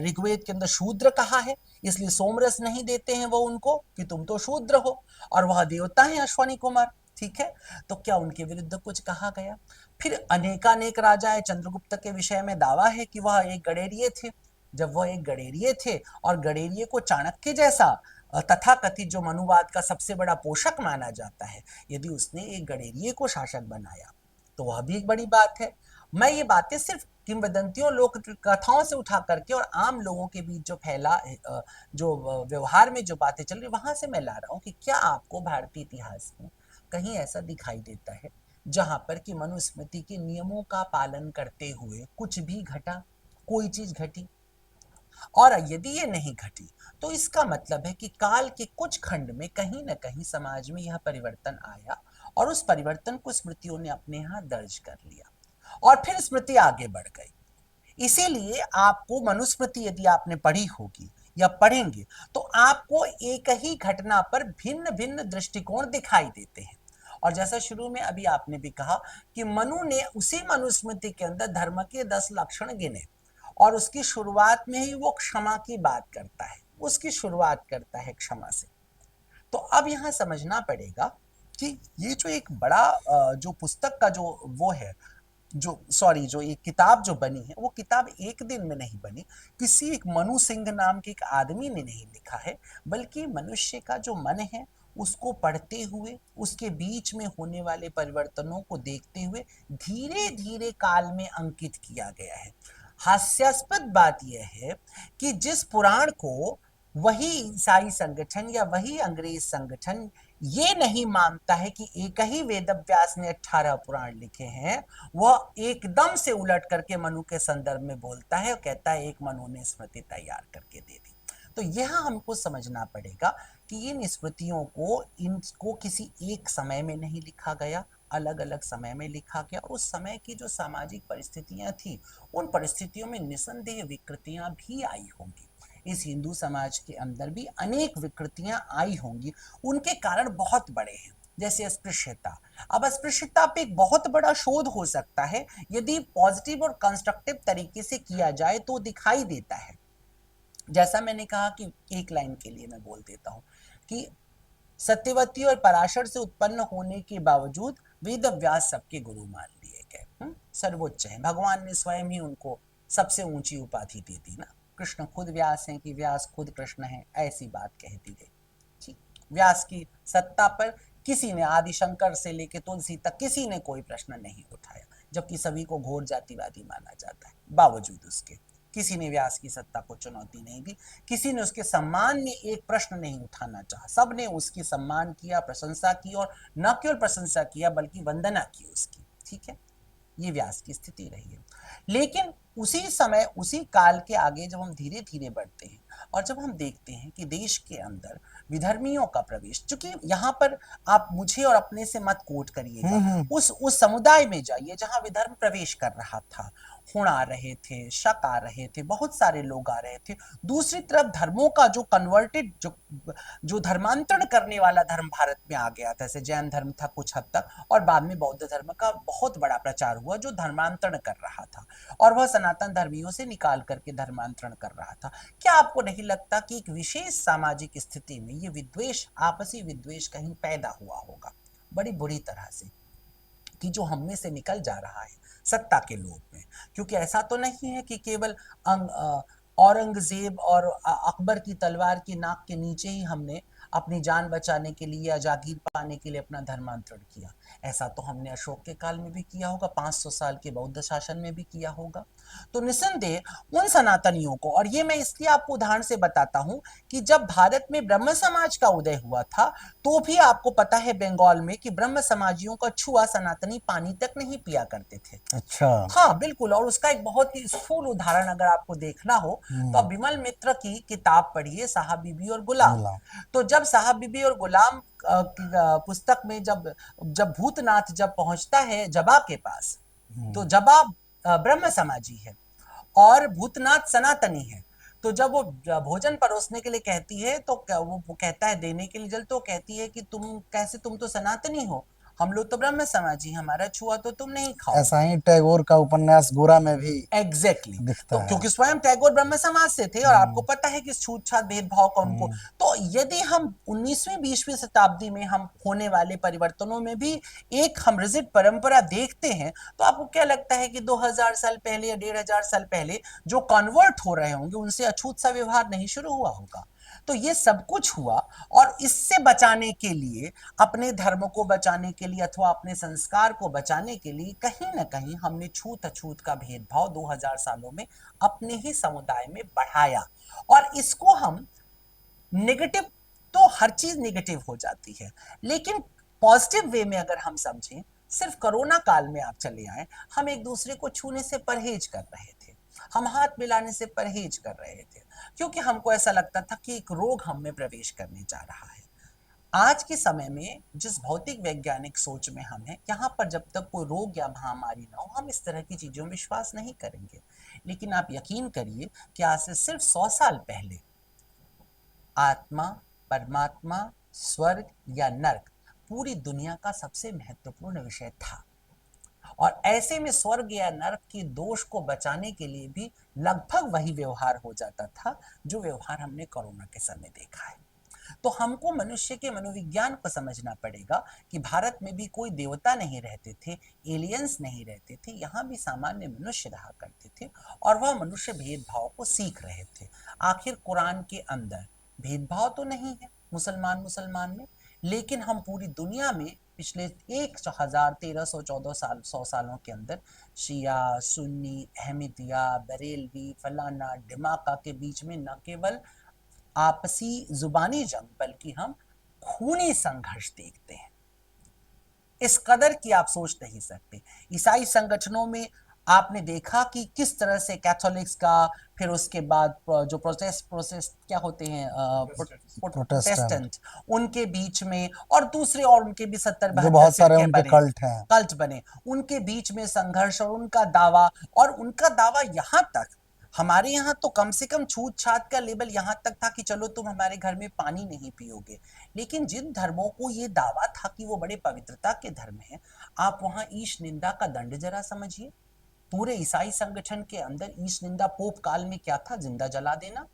ऋग्वेद के अंदर शूद्र कहा है, इसलिए सोमरस नहीं देते हैं वो उनको कि तुम तो शूद्र हो, और वह देवता है अश्वनी कुमार, ठीक है? तो क्या उनके विरुद्ध कुछ कहा गया? फिर अनेकानेक राजा है, चंद्रगुप्त के विषय में दावा है कि वह एक गडेरिये थे। जब वह एक गडेरिये थे और गडेरिये को चाणक्य जैसा तथाकथित जो मनुवाद का सबसे बड़ा पोषक माना जाता है, यदि उसने एक गडेरिये को शासक बनाया तो वह भी एक बड़ी बात है। मैं ये बातें सिर्फ किंवदंतियों, लोक कथाओं से उठा करके और आम लोगों के बीच जो फैला जो व्यवहार में जो बातें चल रही, वहां से मैं ला रहा हूँ कि क्या आपको भारतीय इतिहास में कहीं ऐसा दिखाई देता है जहां पर कि मनुस्मृति के नियमों का पालन करते हुए कुछ भी घटा, कोई चीज घटी? और यदि ये नहीं घटी तो इसका मतलब है कि काल के कुछ खंड में कहीं ना कहीं समाज में यह परिवर्तन आया और उस परिवर्तन को स्मृतियों ने अपने यहाँ दर्ज कर लिया और फिर स्मृति आगे बढ़ गई। इसीलिए आपको मनुस्मृति यदि आपने पढ़ी होगी या पढ़ेंगे तो आपको एक ही घटना पर भिन्न भिन्न दृष्टिकोण दिखाई देते हैं। और जैसा शुरू में अभी आपने भी कहा कि मनु ने उसी मनुस्मृति के अंदर धर्म के 10 लक्षण गिने और उसकी शुरुआत में ही वो क्षमा की बात करता है, उसकी शुरुआत करता है क्षमा से। तो अब यहाँ समझना पड़ेगा कि ये जो एक बड़ा जो पुस्तक का जो वो है, जो एक किताब जो बनी है, वो किताब एक दिन में नहीं बनी, किसी एक मनु सिंह नाम के एक आदमी ने नहीं लिखा है, बल्कि मनुष्य का जो मन है उसको पढ़ते हुए, उसके बीच में होने वाले परिवर्तनों को देखते हुए धीरे धीरे काल में अंकित किया गया है। हास्यास्पद बात यह है कि जिस पुराण को वही ईसाई संगठन या वही अंग्रेज संगठन ये नहीं मानता है कि एक ही वेद व्यास ने 18 पुराण लिखे हैं, वह एकदम से उलट करके मनु के संदर्भ में बोलता है और कहता है एक मनु ने स्मृति तैयार करके दे दी। तो यह हमको समझना पड़ेगा कि इन स्मृतियों को इनको किसी एक समय में नहीं लिखा गया, अलग अलग समय में लिखा गया, और उस समय की जो सामाजिक परिस्थितियां थी उन परिस्थितियों में निसंदेह विकृतियां भी आई होंगी। इस हिंदू समाज के अंदर भी अनेक विकृतियां आई होंगी, उनके कारण बहुत बड़े हैं, जैसे अस्पृश्यता। अब अस्पृश्यता पे एक बहुत बड़ा शोध हो सकता है, यदि पॉजिटिव और कंस्ट्रक्टिव तरीके से किया जाए तो दिखाई देता है। जैसा मैंने कहा कि एक लाइन के लिए मैं बोल देता हूं कि सत्यवती और पराशर से उत्पन्न होने के बावजूद वेद व्यास सबके गुरु मान लिए गए, सर्वोच्च है। भगवान ने स्वयं ही उनको सबसे ऊंची उपाधि दे दी ना। कृष्ण खुद व्यास हैं कि व्यास खुद कृष्ण है, ऐसी बात कह दी गई। ठीक, व्यास की सत्ता पर किसी ने, आदि शंकर से लेके तुलसी तक, किसी ने कोई प्रश्न नहीं उठाया, जबकि सभी को घोर जातिवादी माना जाता है। बावजूद उसके किसी ने व्यास की सत्ता को चुनौती नहीं दी, किसी ने उसके सम्मान में एक प्रश्न नहीं उठाना चाहा, सबने उसकी सम्मान किया, प्रशंसा की, और न केवल प्रशंसा किया बल्कि वंदना की उसकी। ठीक है, ये व्यास की स्थिति रही है। लेकिन उसी समय, उसी काल के आगे जब हम धीरे धीरे बढ़ते हैं और जब हम देखते हैं कि देश के अंदर विधर्मियों का प्रवेश, चूंकि यहाँ पर आप मुझे और अपने से मत कोट करिएगा, उस समुदाय में जाइए जहाँ विधर्म प्रवेश कर रहा था। हुण आ रहे थे, शक आ रहे थे, बहुत सारे लोग आ रहे थे। दूसरी तरफ धर्मों का जो कन्वर्टेड, जो धर्मांतरण करने वाला धर्म भारत में आ गया था, जैसे जैन धर्म था कुछ हद तक, और बाद में बौद्ध धर्म का बहुत बड़ा प्रचार हुआ जो धर्मांतरण कर रहा था, और वह सनातन धर्मियों से निकाल करके धर्मांतरण कर रहा था। क्या आपको नहीं लगता कि एक विशेष सामाजिक स्थिति में ये विद्वेष, आपसी विद्वेष कहीं पैदा हुआ होगा बड़ी बुरी तरह से, कि जो हम में से निकल जा रहा है सत्ता के लोभ में? क्योंकि ऐसा तो नहीं है कि केवल औरंगजेब और अकबर की तलवार की नाक के नीचे ही हमने अपनी जान बचाने के लिए या जागीर पाने के लिए अपना धर्मांतरण किया। ऐसा तो हमने अशोक के काल में भी किया होगा, 500 साल के बौद्ध शासन में भी किया होगा। तो निसंदेह उन सनातनियों को, और ये मैं इसलिए आपको उदाहरण से बताता हूं कि जब भारत में ब्रह्म समाज का उदय हुआ था तो भी आपको पता है बंगाल में कि ब्रह्म समाजियों का छुआ सनातनी पानी तक नहीं पिया करते थे। अच्छा। हाँ बिल्कुल, और उसका एक बहुत ही स्थूल उदाहरण अगर आपको देखना हो तो आप विमल मित्र की किताब पढ़िए, साहब बीबी और गुलाम। गुलाम। तो जब साहब बीबी और गुलाम पुस्तक में जब जब भूतनाथ जब पहुंचता है जबा के पास, तो जबा ब्रह्म समाजी है और भूतनाथ सनातनी है। तो जब वो भोजन परोसने के लिए कहती है तो वो कहता है देने के लिए जल, तो कहती है कि तुम कैसे, तुम तो सनातनी हो, हम लोग तो ब्रह्म समाजी, हमारा छुआ तो तुम नहीं खाओ। ऐसा ही टैगोर का उपन्यास गोरा में भी एग्जैक्टली दिखता तो है। क्योंकि स्वयं टैगोर ब्रह्म समाज से थे और आपको पता है कि छूतछात भेदभाव का उनको, तो यदि हम 19वीं 20वीं शताब्दी में हम होने वाले परिवर्तनों में भी एक हम रिजिड परंपरा देखते हैं, तो आपको क्या लगता है कि 2000 साल पहले या 1500 साल पहले जो कन्वर्ट हो रहे होंगे उनसे अछूत सा व्यवहार नहीं शुरू हुआ होगा? तो ये सब कुछ हुआ, और इससे बचाने के लिए, अपने धर्म को बचाने के लिए अथवा अपने संस्कार को बचाने के लिए कहीं ना कहीं हमने छूत अछूत का भेदभाव 2000 सालों में अपने ही समुदाय में बढ़ाया। और इसको हम नेगेटिव, तो हर चीज नेगेटिव हो जाती है, लेकिन पॉजिटिव वे में अगर हम समझें, सिर्फ कोरोना काल में आप चले आए, हम एक दूसरे को छूने से परहेज कर रहे थे, हम हाथ मिलाने से परहेज कर रहे थे, क्योंकि हमको ऐसा लगता था कि एक रोग हम में प्रवेश करने जा रहा है। आज के समय में जिस भौतिक वैज्ञानिक सोच में हम हैं, यहाँ पर जब तक कोई रोग या महामारी ना हो, हम इस तरह की चीजों में विश्वास नहीं करेंगे। लेकिन आप यकीन करिए कि आज से सिर्फ 100 साल पहले आत्मा, परमात्मा, स्वर्ग या नर्क पूरी दुनिया का सबसे महत्वपूर्ण विषय था, और ऐसे में स्वर्ग या नरक के दोष को बचाने के लिए भी लगभग वही व्यवहार हो जाता था जो व्यवहार हमने कोरोना के समय देखा है। तो हमको मनुष्य के मनोविज्ञान को समझना पड़ेगा कि भारत में भी कोई देवता नहीं रहते थे, एलियंस नहीं रहते थे, यहाँ भी सामान्य मनुष्य रहा करते थे, और वह मनुष्य भेदभाव को सीख रहे थे। आखिर कुरान के अंदर भेदभाव तो नहीं है मुसलमान मुसलमान में, लेकिन हम पूरी दुनिया में पिछले 1300 1400 साल 100 सालों के अंदर शिया, सुन्नी, अहमदिया, बरेलवी, फलाना ढिमाका के बीच में न केवल आपसी जुबानी जंग, बल्कि हम खूनी संघर्ष देखते हैं, इस कदर की आप सोच नहीं सकते। ईसाई संगठनों में आपने देखा कि किस तरह से कैथोलिक्स का, फिर उसके बाद जो प्रोटेस्ट क्या होते हैं, प्रोटेस्टेंट, प्रोटेस्टेंट, उनके बीच में, और दूसरे और उनके भी 70 जो 72 बहुत सारे फिरके उनके बने, कल्ट हैं। कल्ट बने, उनके बीच में संघर्ष और उनका दावा यहाँ तक, हमारे यहाँ तो कम से कम छूत छात का लेवल यहाँ तक था कि चलो तुम हमारे घर में पानी नहीं पियोगे, लेकिन जिन धर्मों को ये दावा था कि वो बड़े पवित्रता के धर्म हैं, आप वहां ईश निंदा का दंड जरा समझिए। पूरे ईसाई संगठन के अंदर ईश निंदा पोप काल में क्या था? जिंदा जला देना,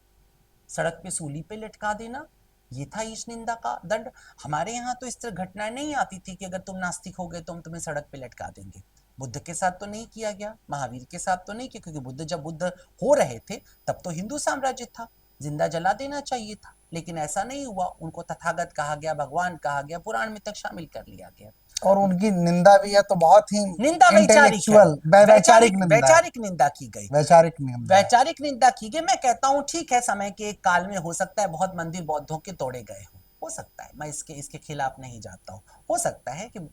सड़क पे सूली पे लटका देना, ये था ईश निंदा का दंड। हमारे यहाँ तो इस तरह घटनाएं नहीं आती थी कि अगर तुम नास्तिक हो गए तो हम तुम्हें सड़क पे लटका देंगे। बुद्ध के साथ तो नहीं किया गया, महावीर के साथ तो नहीं किया, क्योंकि जब बुद्ध हो रहे थे तब तो हिंदू साम्राज्य था, जिंदा जला देना चाहिए था, लेकिन ऐसा नहीं हुआ। उनको तथागत कहा गया, भगवान कहा गया, पुराण में तक शामिल कर लिया गया। और उनकी निंदा भी है तो बहुत ही निंदा वैचारिक है, इंटेलेक्चुअल, वैचारिक निंदा, वैचारिक निंदा की गई, वैचारिक निंदा, वैचारिक निंदा की गई। मैं कहता हूँ ठीक है, समय के एक काल में हो सकता है बहुत मंदिर बौद्धों के तोड़े गए हो सकता है, मैं इसके खिलाफ नहीं जाता हूँ। हो सकता है कि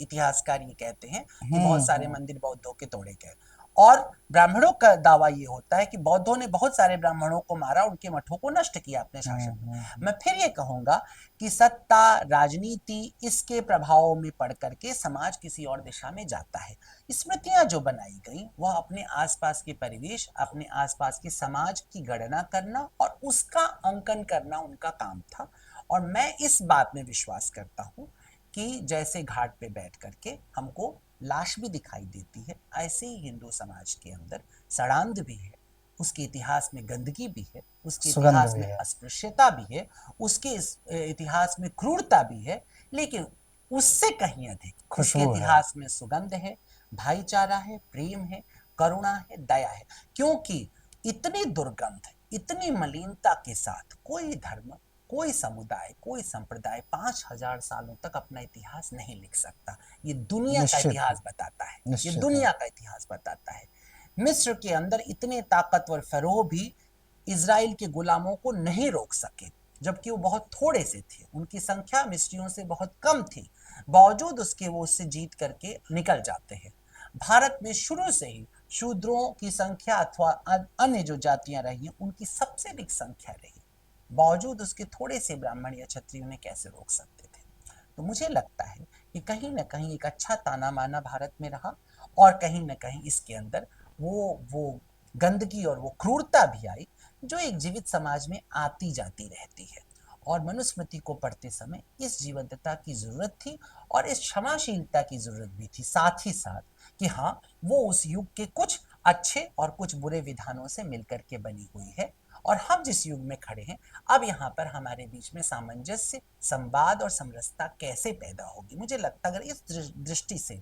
इतिहासकार ये कहते हैं कि बहुत सारे मंदिर बौद्धों के तोड़े गए, और ब्राह्मणों का दावा ये होता है कि बौद्धों ने बहुत सारे ब्राह्मणों को मारा, उनके मठों को नष्ट किया अपने शासन में। मैं फिर ये कहूंगा कि सत्ता, राजनीति, इसके प्रभावों में पड़ करके समाज किसी और दिशा में जाता है। स्मृतियां जो बनाई गई वह अपने आसपास के परिवेश, अपने आसपास के समाज की गणना करना और उसका अंकन करना उनका काम था। और मैं इस बात में विश्वास करता हूं कि जैसे घाट पे बैठ करके हमको लाश भी दिखाई देती है, ऐसे ही हिंदू समाज के अंदर सड़ांध भी है, उसके इतिहास में गंदगी भी है, उसके सुगंध इतिहास भी में है, अस्पृश्यता भी है, उसके इतिहास में क्रूरता भी है, लेकिन उससे कहीं अधिक उसके खुशबू है। इतिहास में सुगंध है, भाईचारा है, प्रेम है, करुणा है, दया है। क्योंकि इतनी दुर्गंध, इतनी मलिनता के साथ कोई धर्म, कोई समुदाय, कोई संप्रदाय 5000 सालों तक अपना इतिहास नहीं लिख सकता। ये दुनिया का निश्चित इतिहास बताता है, ये निश्चित है। दुनिया का इतिहास बताता है। मिस्र के अंदर इतने ताकतवर फरोह भी इजराइल के गुलामों को नहीं रोक सके, जबकि वो बहुत थोड़े से थे, उनकी संख्या मिस्रियों से बहुत कम थी, बावजूद उसके वो उससे जीत करके निकल जाते हैं। भारत में शुरू से ही शूद्रों की संख्या अथवा अन्य जो जातियां रही हैं उनकी सबसे अधिक संख्या रही, बावजूद उसके थोड़े से ब्राह्मण या क्षत्रिय उन्हें कैसे रोक सकते थे। तो मुझे लगता है कि कहीं ना कहीं एक अच्छा ताना माना भारत में रहा, और कहीं ना कहीं इसके अंदर वो गंदगी और वो क्रूरता भी आई जो एक जीवित समाज में आती जाती रहती है। और मनुस्मृति को पढ़ते समय इस जीवंतता की जरूरत थी और इस क्षमाशीलता की जरूरत भी थी, साथ ही साथ कि हाँ, वो उस युग के कुछ अच्छे और कुछ बुरे विधानों से मिलकर के बनी हुई है, और हम जिस युग में खड़े हैं अब यहाँ पर हमारे बीच में सामंजस्य, संवाद और समरसता कैसे पैदा होगी। मुझे लगता है अगर इस दृष्टि से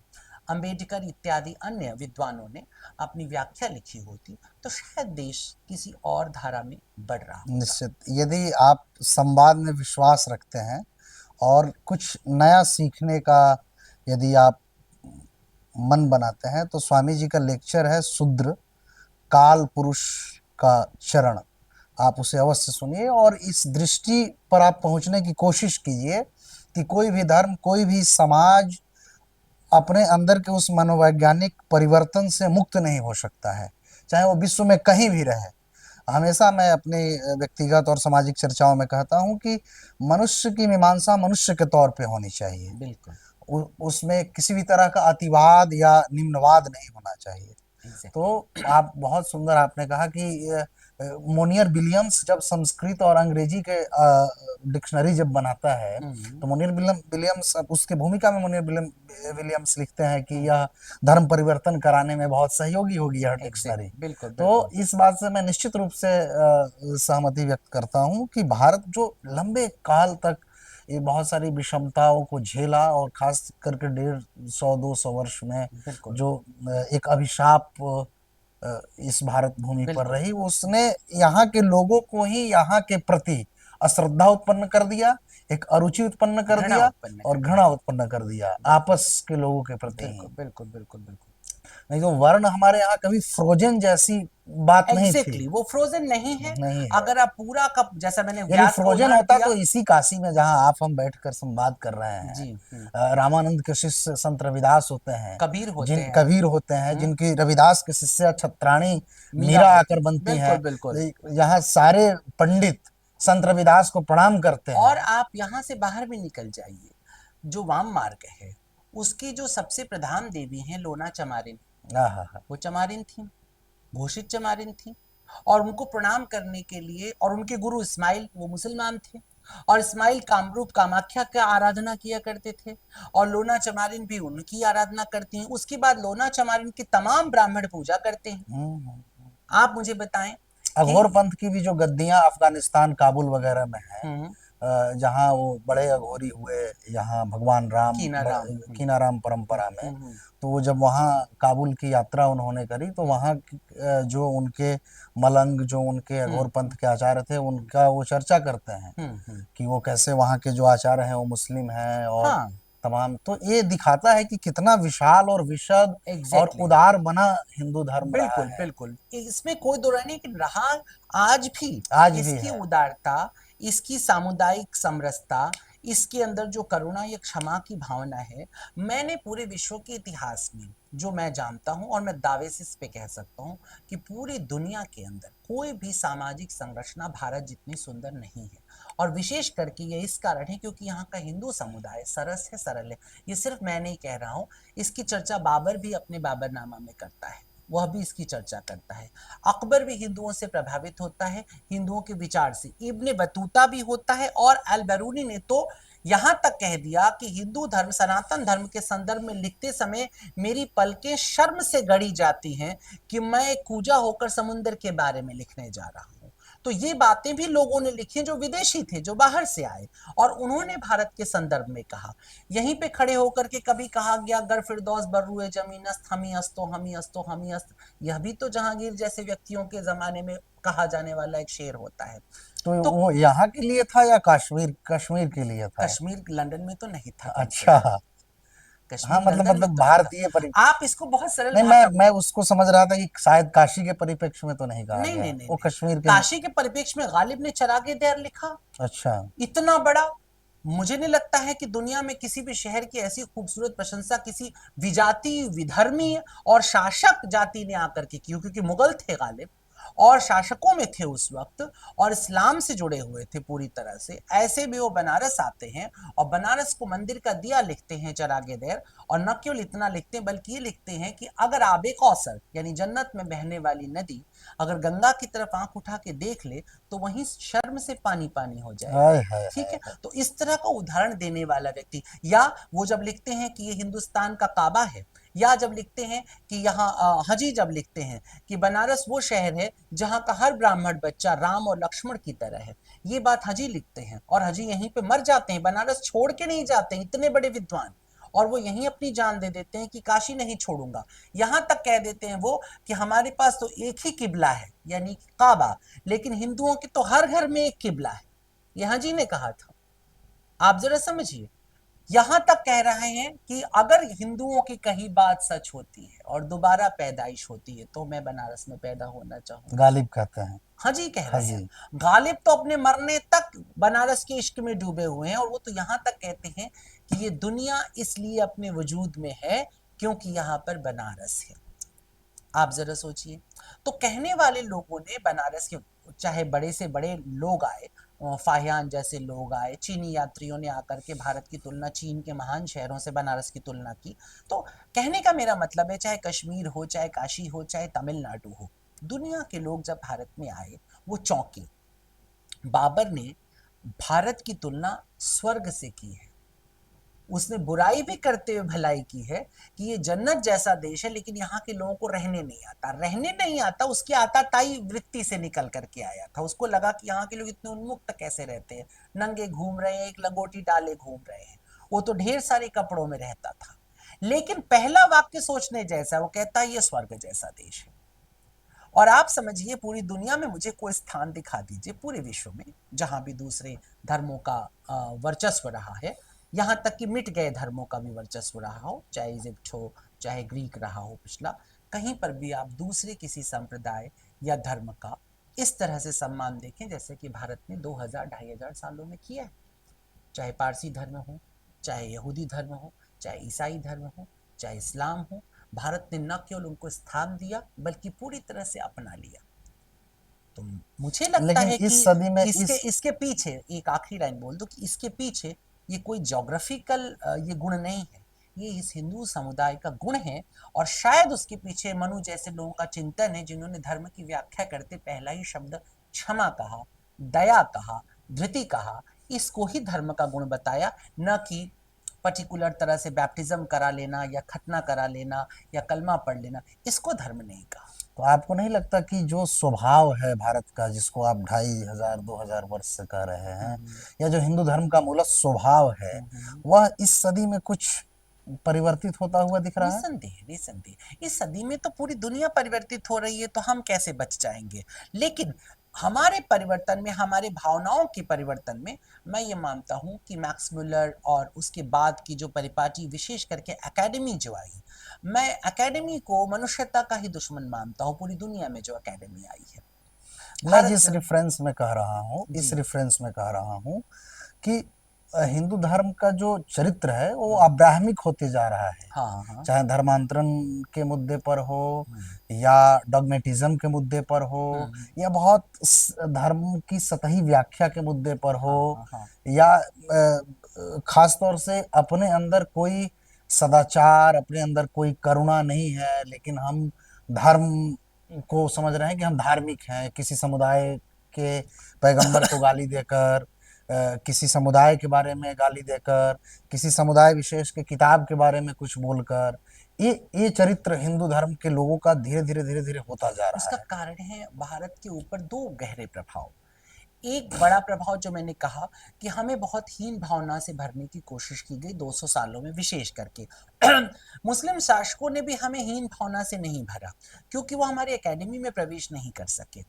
अंबेडकर इत्यादि अन्य विद्वानों ने अपनी व्याख्या लिखी होती तो शायद देश किसी और धारा में बढ़ रहा होता। निश्चित, यदि आप संवाद में विश्वास रखते हैं और कुछ नया सीखने का यदि आप मन बनाते हैं, तो स्वामी जी का लेक्चर है शूद्र काल पुरुष का चरण, आप उसे अवश्य सुनिए और इस दृष्टि पर आप पहुंचने की कोशिश कीजिए कि कोई भी धर्म, कोई भी समाज अपने अंदर के उस मनोवैज्ञानिक परिवर्तन से मुक्त नहीं हो सकता है, चाहे वो विश्व में कहीं भी रहे। हमेशा मैं अपनी व्यक्तिगत और सामाजिक चर्चाओं में कहता हूं कि मनुष्य की मीमांसा मनुष्य के तौर पे होनी चाहिए, बिल्कुल, उसमें किसी भी तरह का अतिवाद या निम्नवाद नहीं होना चाहिए। exactly. तो आप बहुत सुंदर आपने कहा कि मोनियर विलियम्स जब संस्कृत और अंग्रेजी के डिक्शनरी जब बनाता है, तो मोनियर विलियम्स उसके भूमिका में मोनियर विलियम्स लिखते हैं कि यह धर्म परिवर्तन कराने में बहुत सहयोगी होगी यह डिक्शनरी। बिल्कुल, तो इस बात से मैं निश्चित रूप से सहमति व्यक्त करता हूं कि भारत जो लंबे काल तक ये बहुत सारी विषमताओं को झेला और खास करके 150-200 वर्ष में जो एक अभिशाप इस भारत भूमि पर रही, उसने यहाँ के लोगों को ही यहाँ के प्रति अश्रद्धा उत्पन्न कर दिया, एक अरुचि उत्पन्न कर दिया और घृणा उत्पन्न कर दिया आपस के लोगों के प्रति। बिल्कुल बिल्कुल बिल्कुल बिल्कुल। नहीं तो वर्ण हमारे यहाँ कभी फ्रोजन जैसी बात नहीं थी। एग्जैक्टली वो फ्रोजन नहीं है। नहीं है। अगर आप पूरा का जैसा मैंने यदि व्यास का फ्रोजन उदाहरण होता दिया। तो इसी काशी में जहां आप हम बैठकर संवाद कर रहे हैं, जी। रामानंद के शिष्य संत रविदास होते हैं, कबीर होते जिन हैं। कबीर होते हैं, हम्म, जिनकी रविदास के शिष्य छत्राणी मीरा मीरा होती आकर है, बनती बिल्कुल है, बिल्कुल। यहाँ सारे पंडित संत रविदास को प्रणाम करते और हैं। आप यहाँ से बाहर भी निकल जाइए, जो वाम मार्ग है उसकी जो सबसे प्रधान देवी हैं लोना चमारिन, आहा, वो चमारिन थी, घोषित चमारिन थी। और उनको प्रणाम करने के लिए, और उनके गुरु इस्माइल वो मुसलमान थे, और इस्माइल कामरूप कामाख्या का आराधना किया करते थे, और लोना चमारिन भी उनकी आराधना करती हैं। उसके बाद लोना चमारिन की तमाम ब्राह्मण पूजा करते हैं। हम्म। आप मुझे बताएं कि अघोर पंथ की भी जो गद्दियां अफगानिस्तान काबुल वगैरह में हैं, हम्म, जहाँ वो बड़े अघोरी हुए, यहाँ भगवान राम कीना राम। कीनाराम परंपरा में, तो वो जब वहाँ काबुल की यात्रा उन्होंने करी तो वहाँ जो उनके मलंग, जो उनके अघोर पंथ के आचार्य थे, उनका वो चर्चा करते हैं कि वो कैसे वहाँ के जो आचार्य हैं वो मुस्लिम हैं, और हाँ, तमाम। तो ये दिखाता है कि कितना विशाल और विशद और एग्जैक्टली, उदार बना हिंदू धर्म रहा बिल्कुल है, बिल्कुल, इसमें कोई दो राय नहीं कि रहा आज भी। आज भी इसकी है। उदारता, इसकी सामुदायिक समरसता, इसके अंदर जो करुणा या क्षमा की भावना है, मैंने पूरे विश्व के इतिहास में जो मैं जानता हूं, और मैं दावे से इस पे कह सकता हूं कि पूरी दुनिया के अंदर कोई भी सामाजिक संरचना भारत जितनी सुंदर नहीं है। और विशेष करके ये इस कारण है क्योंकि यहाँ का हिंदू समुदाय सरस है, सरल है। ये सिर्फ मैं नहीं कह रहा हूँ, इसकी चर्चा बाबर भी अपने बाबरनामा में करता है, वह भी इसकी चर्चा करता है। अकबर भी हिंदुओं से प्रभावित होता है, हिंदुओं के विचार से। इब्ने बतूता भी होता है, और अल बैरूनी ने तो यहां तक कह दिया कि हिंदू धर्म, सनातन धर्म के संदर्भ में लिखते समय मेरी पलकें शर्म से गड़ी जाती हैं कि मैं एक कूजा होकर समुद्र के बारे में लिखने जा रहा हूं। तो ये बातें भी लोगों ने लिखी जो विदेशी थे, जो बाहर से आए, और उन्होंने भारत के संदर्भ में कहा। यहीं पे खड़े होकर के कभी कहा गया गर फिरदौस बर्रुए जमीनस्त हमी अस्तो हमी अस्तो हमी अस्त। यह भी तो जहांगीर जैसे व्यक्तियों के जमाने में कहा जाने वाला एक शेर होता है। तो तो वो यहाँ के लिए था या कश्मीर कश्मीर के लिए था? कश्मीर लंदन में तो नहीं था, कम से अच्छा। कम हाँ, कश्मीर मतलब लंदन में तो नहीं था। भारतीय आप इसको बहुत सरल नहीं, भाषा में, मैं उसको समझ रहा था कि शायद काशी के परिप्रेक्ष्य में तो नहीं कहा नहीं गया, नहीं नहीं वो नहीं, कश्मीर के। काशी के परिप्रेक्ष्य में गालिब ने चरागे दर लिखा, अच्छा। इतना बड़ा। मुझे नहीं लगता है कि दुनिया में किसी भी शहर की ऐसी खूबसूरत प्रशंसा किसी विजाति, विधर्मी और शासक जाति ने आकर के की, क्योंकि मुगल थे गालिब और शासकों में थे उस वक्त, और इस्लाम से जुड़े हुए थे पूरी तरह से। ऐसे में वो बनारस आते हैं और बनारस को मंदिर का दिया लिखते हैं चरागे देर। और न केवल इतना लिखते हैं बल्कि ये लिखते हैं कि अगर आबे कौसर यानी जन्नत में बहने वाली नदी अगर गंगा की तरफ आंख उठा के देख ले तो वहीं शर्म से पानी पानी हो जाएगा। हाय हाय ठीक है, हाय। तो इस तरह का उदाहरण देने वाला व्यक्ति, या वो जब लिखते हैं कि ये हिंदुस्तान का काबा है, या जब लिखते हैं कि यहाँ हजी जब लिखते हैं कि बनारस वो शहर है जहाँ का हर ब्राह्मण बच्चा राम और लक्ष्मण की तरह है, ये बात हजी लिखते हैं, और हजी यहीं पे मर जाते हैं, बनारस छोड़ के नहीं जाते हैं, इतने बड़े विद्वान। और वो यहीं अपनी जान दे देते हैं कि काशी नहीं छोड़ूंगा। यहां तक कह देते हैं वो कि हमारे पास तो एक ही किबला है यानी काबा, लेकिन हिंदुओं के तो हर घर में एक किबला है, यहां जी ने कहा था। आप जरा समझिए, यहां तक कह रहे हैं कि अगर हिंदुओं की कही बात सच होती है और दोबारा पैदाइश होती है तो मैं बनारस में पैदा होना चाहूंगा। गालिब कहते हैं। हाँ जी कह हाँ रहे हैं। जी। गालिब तो अपने मरने तक बनारस के इश्क में डूबे हुए हैं, और वो तो यहां तक कहते हैं कि ये दुनिया इसलिए अपने वजूद में है क्योंकि यहाँ पर बनारस है। आप जरा सोचिए, तो कहने वाले लोगों ने बनारस के, चाहे बड़े से बड़े लोग आए, फाहियान जैसे लोग आए, चीनी यात्रियों ने आकर के भारत की तुलना चीन के महान शहरों से बनारस की तुलना की। तो कहने का मेरा मतलब है, चाहे कश्मीर हो, चाहे काशी हो, चाहे तमिलनाडु हो, दुनिया के लोग जब भारत में आए वो चौंके। बाबर ने भारत की तुलना स्वर्ग से की है, उसने बुराई भी करते हुए भलाई की है कि ये जन्नत जैसा देश है लेकिन यहाँ के लोगों को रहने नहीं आता। रहने नहीं आता, उसकी आताताई वृत्ति से निकल करके आया था। उसको लगा कि यहाँ के लोग इतने उन्मुक्त कैसे रहते हैं, नंगे घूम रहे हैं, एक लंगोटी डाले घूम रहे हैं। वो तो ढेर सारे कपड़ों में रहता था। लेकिन पहला वाक्य सोचने जैसा, वो कहता है ये स्वर्ग जैसा देश है। और आप समझिए, पूरी दुनिया में मुझे कोई स्थान दिखा दीजिए पूरे विश्व में जहां भी दूसरे धर्मों का वर्चस्व रहा है, यहाँ तक कि मिट गए धर्मों का भी वर्चस्व रहा हो, चाहे इजिप्ट हो, चाहे ग्रीक रहा हो पिछला, कहीं पर भी आप दूसरे किसी संप्रदाय या धर्म का इस तरह से सम्मान देखें जैसे कि भारत ने 2000 2500 सालों में किया है। चाहे पारसी धर्म हो, चाहे यहूदी धर्म हो, चाहे ईसाई धर्म हो, चाहे इस्लाम हो, भारत ने न केवल उनको स्थान दिया बल्कि पूरी तरह से अपना लिया। तो मुझे लगता लेकिन है इस कि सदी में इसके इस इसके पीछे एक आखिरी लाइन बोल दो कि इसके पीछे ये कोई ज्योग्राफिकल ये गुण नहीं है, ये इस हिंदू समुदाय का गुण है। और शायद उसके पीछे मनु जैसे लोगों का चिंतन है जिन्होंने धर्म की व्याख्या करते पहला ही शब्द क्षमा कहा, दया कहा, धृति कहा, इसको ही धर्म का गुण बताया, न कि पर्टिकुलर तरह से बैप्टिज्म करा लेना या खतना करा लेना या कलमा पढ़ लेना, इसको धर्म नहीं कहा। तो आपको नहीं लगता कि जो स्वभाव है भारत का, जिसको आप 2500-2000 वर्ष से कह रहे हैं, या जो हिंदू धर्म का मूल स्वभाव है, वह इस सदी में कुछ परिवर्तित होता हुआ दिख रहा है? निसंदेह निसंदेह इस सदी में तो पूरी दुनिया परिवर्तित हो रही है, तो हम कैसे बच जाएंगे। लेकिन हमारे परिवर्तन में, हमारे भावनाओं के परिवर्तन में, मैं ये मानता हूँ कि मैक्स मुलर और उसके बाद की जो परिपाटी विशेष करके एकेडमी जो आई, मैं एकेडमी को मनुष्यता का ही दुश्मन मानता हूँ। पूरी दुनिया में जो एकेडमी आई है, मैं भारत जिस रेफरेंस में कह रहा हूँ, इस जी रेफरेंस में कह रहा हूँ कि हिंदू धर्म का जो चरित्र है वो अब्राहमिक होते जा रहा है। हाँ हाँ चाहे धर्मांतरण के मुद्दे पर हो, या डॉगमेटिज्म के मुद्दे पर हो, या बहुत धर्म की सतही व्याख्या के मुद्दे पर हो, हाँ हाँ या खास तौर से अपने अंदर कोई सदाचार, अपने अंदर कोई करुणा नहीं है, लेकिन हम धर्म को समझ रहे हैं कि हम धार्मिक हैं, किसी समुदाय के पैगंबर को गाली देकर, किसी समुदाय के बारे में गाली देकर, किसी समुदाय विशेष के किताब के बारे में कुछ बोलकर, ये चरित्र हिंदू धर्म के लोगों का धीरे धीरे होता जा रहा उसका है। कारण है भारत के ऊपर दो गहरे प्रभाव। एक बड़ा प्रभाव जो मैंने कहा कि हमें बहुत हीन भावना से भरने की कोशिश की गई 200 सालों में, विशेष करके मुस्लिम शासकों ने भी हमें हीन भावना से नहीं भरा क्योंकि वो हमारे एकेडमी में प्रवेश नहीं कर सके।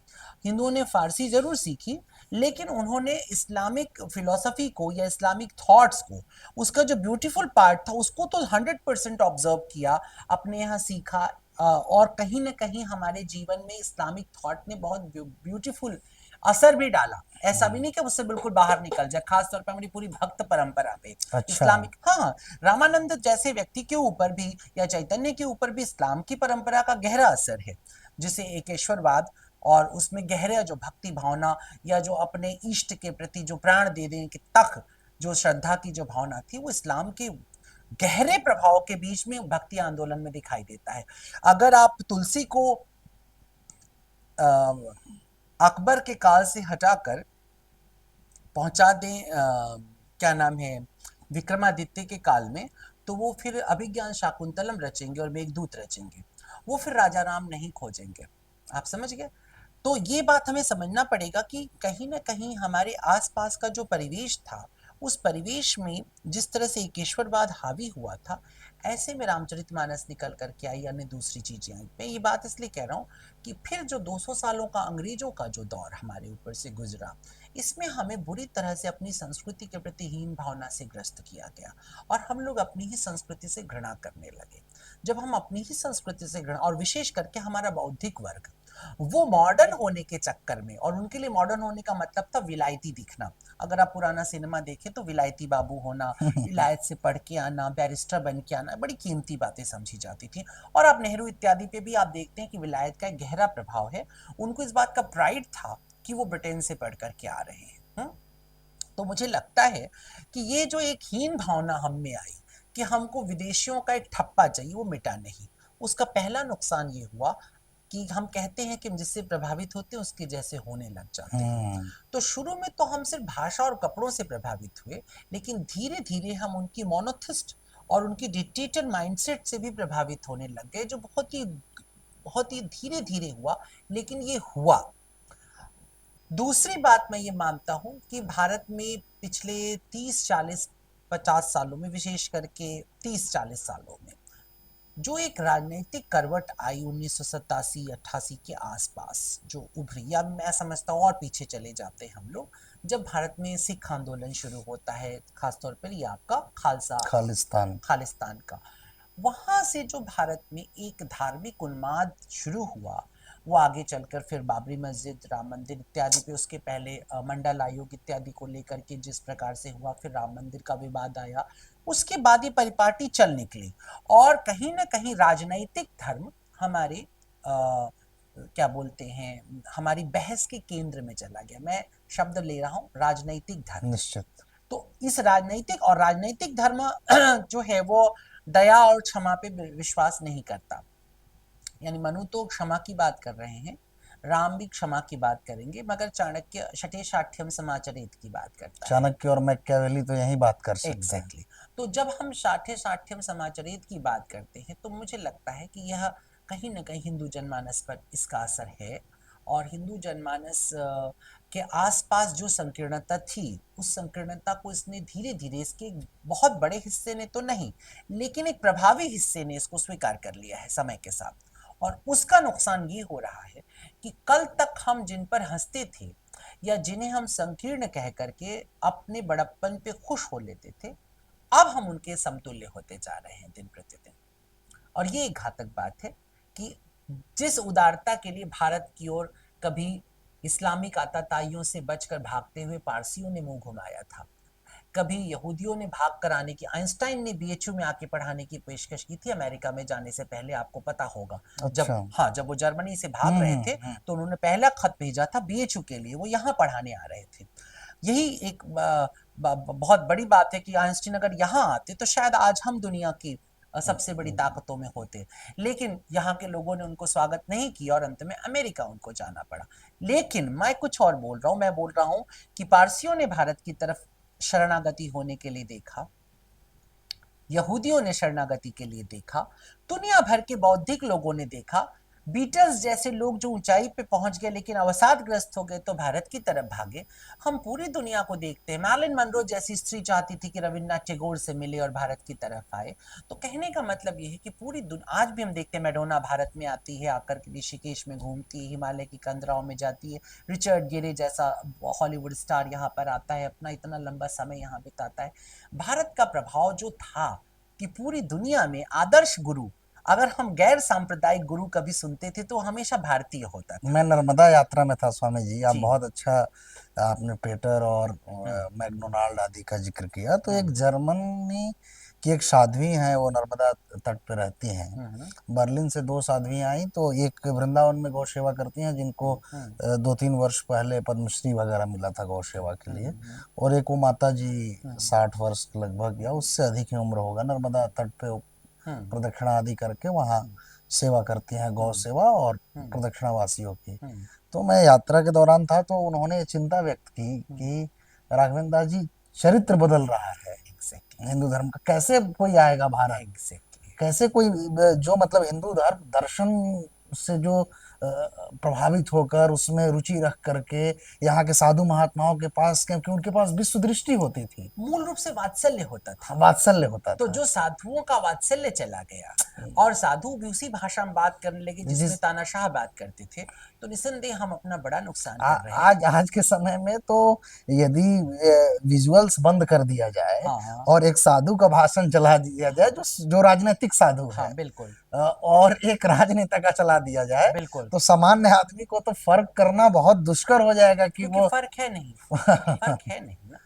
हिंदुओं ने फारसी जरूर सीखी, लेकिन उन्होंने इस्लामिक फिलॉसफी को या इस्लामिक थॉट्स को, उसका जो ब्यूटीफुल पार्ट था उसको तो 100% ऑब्जर्व किया, अपने यहाँ सीखा। और कहीं ना कहीं हमारे जीवन में इस्लामिक थॉट ने बहुत ब्यूटीफुल असर भी डाला। ऐसा भी नहीं कि उससे बिल्कुल बाहर निकल जाए, खासतौर पर हमारी पूरी भक्त परंपरा पे अच्छा। इस्लामिक, हाँ, रामानंद जैसे व्यक्ति के ऊपर भी या चैतन्य के ऊपर भी इस्लाम की परंपरा का गहरा असर है, जिसे एकेश्वरवाद और उसमें गहरा जो भक्ति भावना या जो अपने इष्ट के प्रति जो प्राण दे देने के तक जो श्रद्धा की जो भावना थी, वो इस्लाम के गहरे प्रभाव के बीच में भक्ति आंदोलन में दिखाई देता है। अगर आप तुलसी को अकबर के काल से हटाकर पहुंचा दें क्या नाम है, विक्रमादित्य के काल में, तो वो फिर अभिज्ञान शाकुंतलम रचेंगे और मेघदूत रचेंगे, वो फिर राजा राम नहीं खोजेंगे। आप समझ गए। तो ये बात हमें समझना पड़ेगा कि कहीं ना कहीं हमारे आसपास का जो परिवेश था, उस परिवेश में जिस तरह से एकेश्वरवाद हावी हुआ था, ऐसे में रामचरितमानस निकल करके आई, अन्य दूसरी चीजें आई। मैं ये बात इसलिए कह रहा हूँ कि फिर जो 200 सालों का अंग्रेजों का जो दौर हमारे ऊपर से गुजरा, इसमें हमें बुरी तरह से अपनी संस्कृति के प्रति हीन भावना से ग्रस्त किया गया और हम लोग अपनी ही संस्कृति से घृणा करने लगे। जब हम अपनी ही संस्कृति से घृणा, और विशेष करके हमारा बौद्धिक वर्ग, वो मॉडर्न होने के चक्कर में, और उनके लिए मॉडर्न होने का मतलब था विलायती दिखना। अगर आप पुराना सिनेमा देखें तो विलायती बाबू होना, विलायत से पढ़ के आना, बैरिस्टर बन के आना, बड़ी कीमती बातें समझी जाती थी। और आप नेहरू इत्यादि पे भी आप देखते हैं कि विलायत का एक गहरा प्रभाव है। उनको इस बात का प्राइड था कि वो ब्रिटेन से पढ़ करके आ रहे हैं। तो मुझे लगता है कि ये जो एक हीन भावना हम में आई कि हमको विदेशियों का एक ठप्पा चाहिए, वो मिटा नहीं। उसका पहला नुकसान ये हुआ कि हम कहते हैं कि हम जिससे प्रभावित होते हैं उसके जैसे होने लग जाते हैं। तो शुरू में तो हम सिर्फ भाषा और कपड़ों से प्रभावित हुए, लेकिन धीरे धीरे हम उनकी मोनोथिस्ट और उनकी डिक्टेटर माइंडसेट से भी प्रभावित होने लग गए, जो बहुत ही धीरे धीरे हुआ, लेकिन ये हुआ। दूसरी बात मैं ये मानता हूं कि भारत में पिछले 30-40-50 सालों में, विशेष करके 30-40 सालों में, जो एक राजनीतिक करवट आई 1987-88 के आसपास जो उभरी, या मैं समझता हूँ और पीछे चले जाते हैं हम लोग, जब भारत में सिख आंदोलन शुरू होता है, खासतौर पर ये आपका खालिस्तान। खालिस्तान का, वहां से जो भारत में एक धार्मिक उन्माद शुरू हुआ, वो आगे चलकर फिर बाबरी मस्जिद, राम मंदिर इत्यादि पे, उसके पहले मंडल आयोग इत्यादि को लेकर के जिस प्रकार से हुआ, फिर राम मंदिर का विवाद आया, उसके बाद ये परिपाटी चल निकली। और कहीं ना कहीं राजनैतिक धर्म हमारे क्या बोलते हैं, हमारी बहस के केंद्र में चला गया। मैं शब्द ले रहा हूँ राजनैतिक धर्म। निश्चित। तो इस राजनैतिक धर्म जो है वो दया और क्षमा पे विश्वास नहीं करता। यानी मनु तो क्षमा की बात कर रहे हैं, राम भी क्षमा की बात करेंगे, मगर चाणक्य शठे शाठ्यम समाचरित की बात करता है। चाणक्य और मैकियावेली तो यही बात कर सकते हैं। एग्जैक्टली तो जब हम शाठे शाठ्यम समाचरित की बात करते हैं तो मुझे लगता है कि यह कहीं ना कहीं हिंदू जनमानस पर इसका असर है। और हिंदू जनमानस के आसपास जो संकीर्णता थी, उस संकीर्णता को इसने धीरे धीरे, इसके एक बहुत बड़े हिस्से ने तो नहीं, लेकिन एक प्रभावी हिस्से ने इसको स्वीकार कर लिया है समय के साथ। और उसका नुकसान ये हो रहा है कि कल तक हम जिन पर हंसते थे या जिन्हें हम संकीर्ण कह करके अपने बड़प्पन पे खुश हो लेते थे, अब हम उनके समतुल्य होते जा रहे हैं दिन प्रतिदिन। और ये एक घातक बात है कि जिस उदारता के लिए भारत की ओर कभी इस्लामिक आतताइयों से बचकर भागते हुए पारसियों ने मुंह घुमाया था, कभी यहूदियों ने भाग कर आने की, आइंस्टाइन ने बीएचयू में आके पढ़ाने की पेशकश की थी अमेरिका में जाने से पहले, आपको पता होगा। जब, अच्छा। हाँ, जब वो जर्मनी से भाग रहे थे हम्म। तो उन्होंने पहला खत भेजा था बीएचयू के लिए, वो यहाँ पढ़ाने आ रहे थे। यही एक बहुत बड़ी बात है कि आइंस्टीन अगर यहाँ आते तो शायद आज हम दुनिया की सबसे बड़ी ताकतों में होते, लेकिन यहाँ के लोगों ने उनको स्वागत नहीं किया और अंत में अमेरिका उनको जाना पड़ा। लेकिन मैं कुछ और बोल रहा हूँ, मैं बोल रहा हूँ कि पारसियों ने भारत की तरफ शरणागति होने के लिए देखा, यहूदियों ने शरणागति के लिए देखा, दुनिया भर के बौद्धिक लोगों ने देखा, बीटल्स जैसे लोग जो ऊंचाई पे पहुंच गए लेकिन अवसादग्रस्त हो गए तो भारत की तरफ भागे। हम पूरी दुनिया को देखते हैं। मैरिलन मनरो जैसी स्त्री चाहती थी कि रविन्द्रनाथ टैगोर से मिले और भारत की तरफ आए। तो कहने का मतलब ये है कि पूरी दुनिया, आज भी हम देखते हैं मैडोना भारत में आती है, आकर के ऋषिकेश में घूमती है, हिमालय की कंदराओं में जाती है, रिचर्ड गिरे जैसा हॉलीवुड स्टार यहाँ पर आता है, अपना इतना लंबा समय यहाँ बिताता है। भारत का प्रभाव जो था कि पूरी दुनिया में आदर्श गुरु, अगर हम गैर सांप्रदायिक गुरु कभी सुनते थे तो हमेशा भारतीय होता था। मैं नर्मदा यात्रा में था स्वामी जी, आप जी। बहुत अच्छा, आपने पेटर और हम्म। मैकडोनाल्ड आदि का जिक्र किया। तो एक हम्म। जर्मनी की एक साध्वी हैं, वो नर्मदा तट पे रहती हैं। हम्म। बर्लिन से दो साध्वी आई, तो एक वृंदावन में गौ सेवा करती हैं, जिनको हम्म। 2-3 वर्ष पहले पद्मश्री वगैरह मिला था गौ सेवा के लिए। हम्म। और एक वो माता जी हम्म। 60 वर्ष लगभग या उससे अधिक ही उम्र होगा, नर्मदा तट पे वो हम्म। प्रदक्षिणा आदि करके वहाँ सेवा करती हैं, गौ हम्म। सेवा और हम्म। प्रदक्षिणावासियों की। हम्म। तो मैं यात्रा के दौरान था, तो उन्होंने ये चिंता व्यक्त की हम्म। कि राघवेंद्र दास जी, चरित्र बदल रहा है एग्जैक्टली। हिंदू धर्म का। कैसे कोई आएगा भारत, एग्जैक्टली। कैसे कोई जो मतलब हिंदू धर्म दर्शन से जो प्रभावित होकर उसमें रुचि रख करके यहाँ के साधु महात्माओं के पास, क्योंकि उनके पास विश्व दृष्टि होती थी, मूल रूप से वात्सल्य होता था। वात्सल्य होता तो था। जो साधुओं का वात्सल्य चला गया और साधु भी उसी भाषा में बात करने लगे जिसमें जिस तानाशाह बात करते थे, तो निस्संदेह हम अपना बड़ा नुकसान कर रहे हैं। आज आज के समय में तो यदि विजुअल्स बंद कर दिया जाए हाँ हाँ और एक साधु का भाषण चला दिया जाए, जो जो राजनीतिक साधु हाँ, है, बिल्कुल और एक राजनेता का चला दिया जाए, बिल्कुल। तो सामान्य आदमी को तो फर्क करना बहुत दुष्कर हो जाएगा कि क्योंकि वो फर्क है नहीं, फर्क है नहीं ना।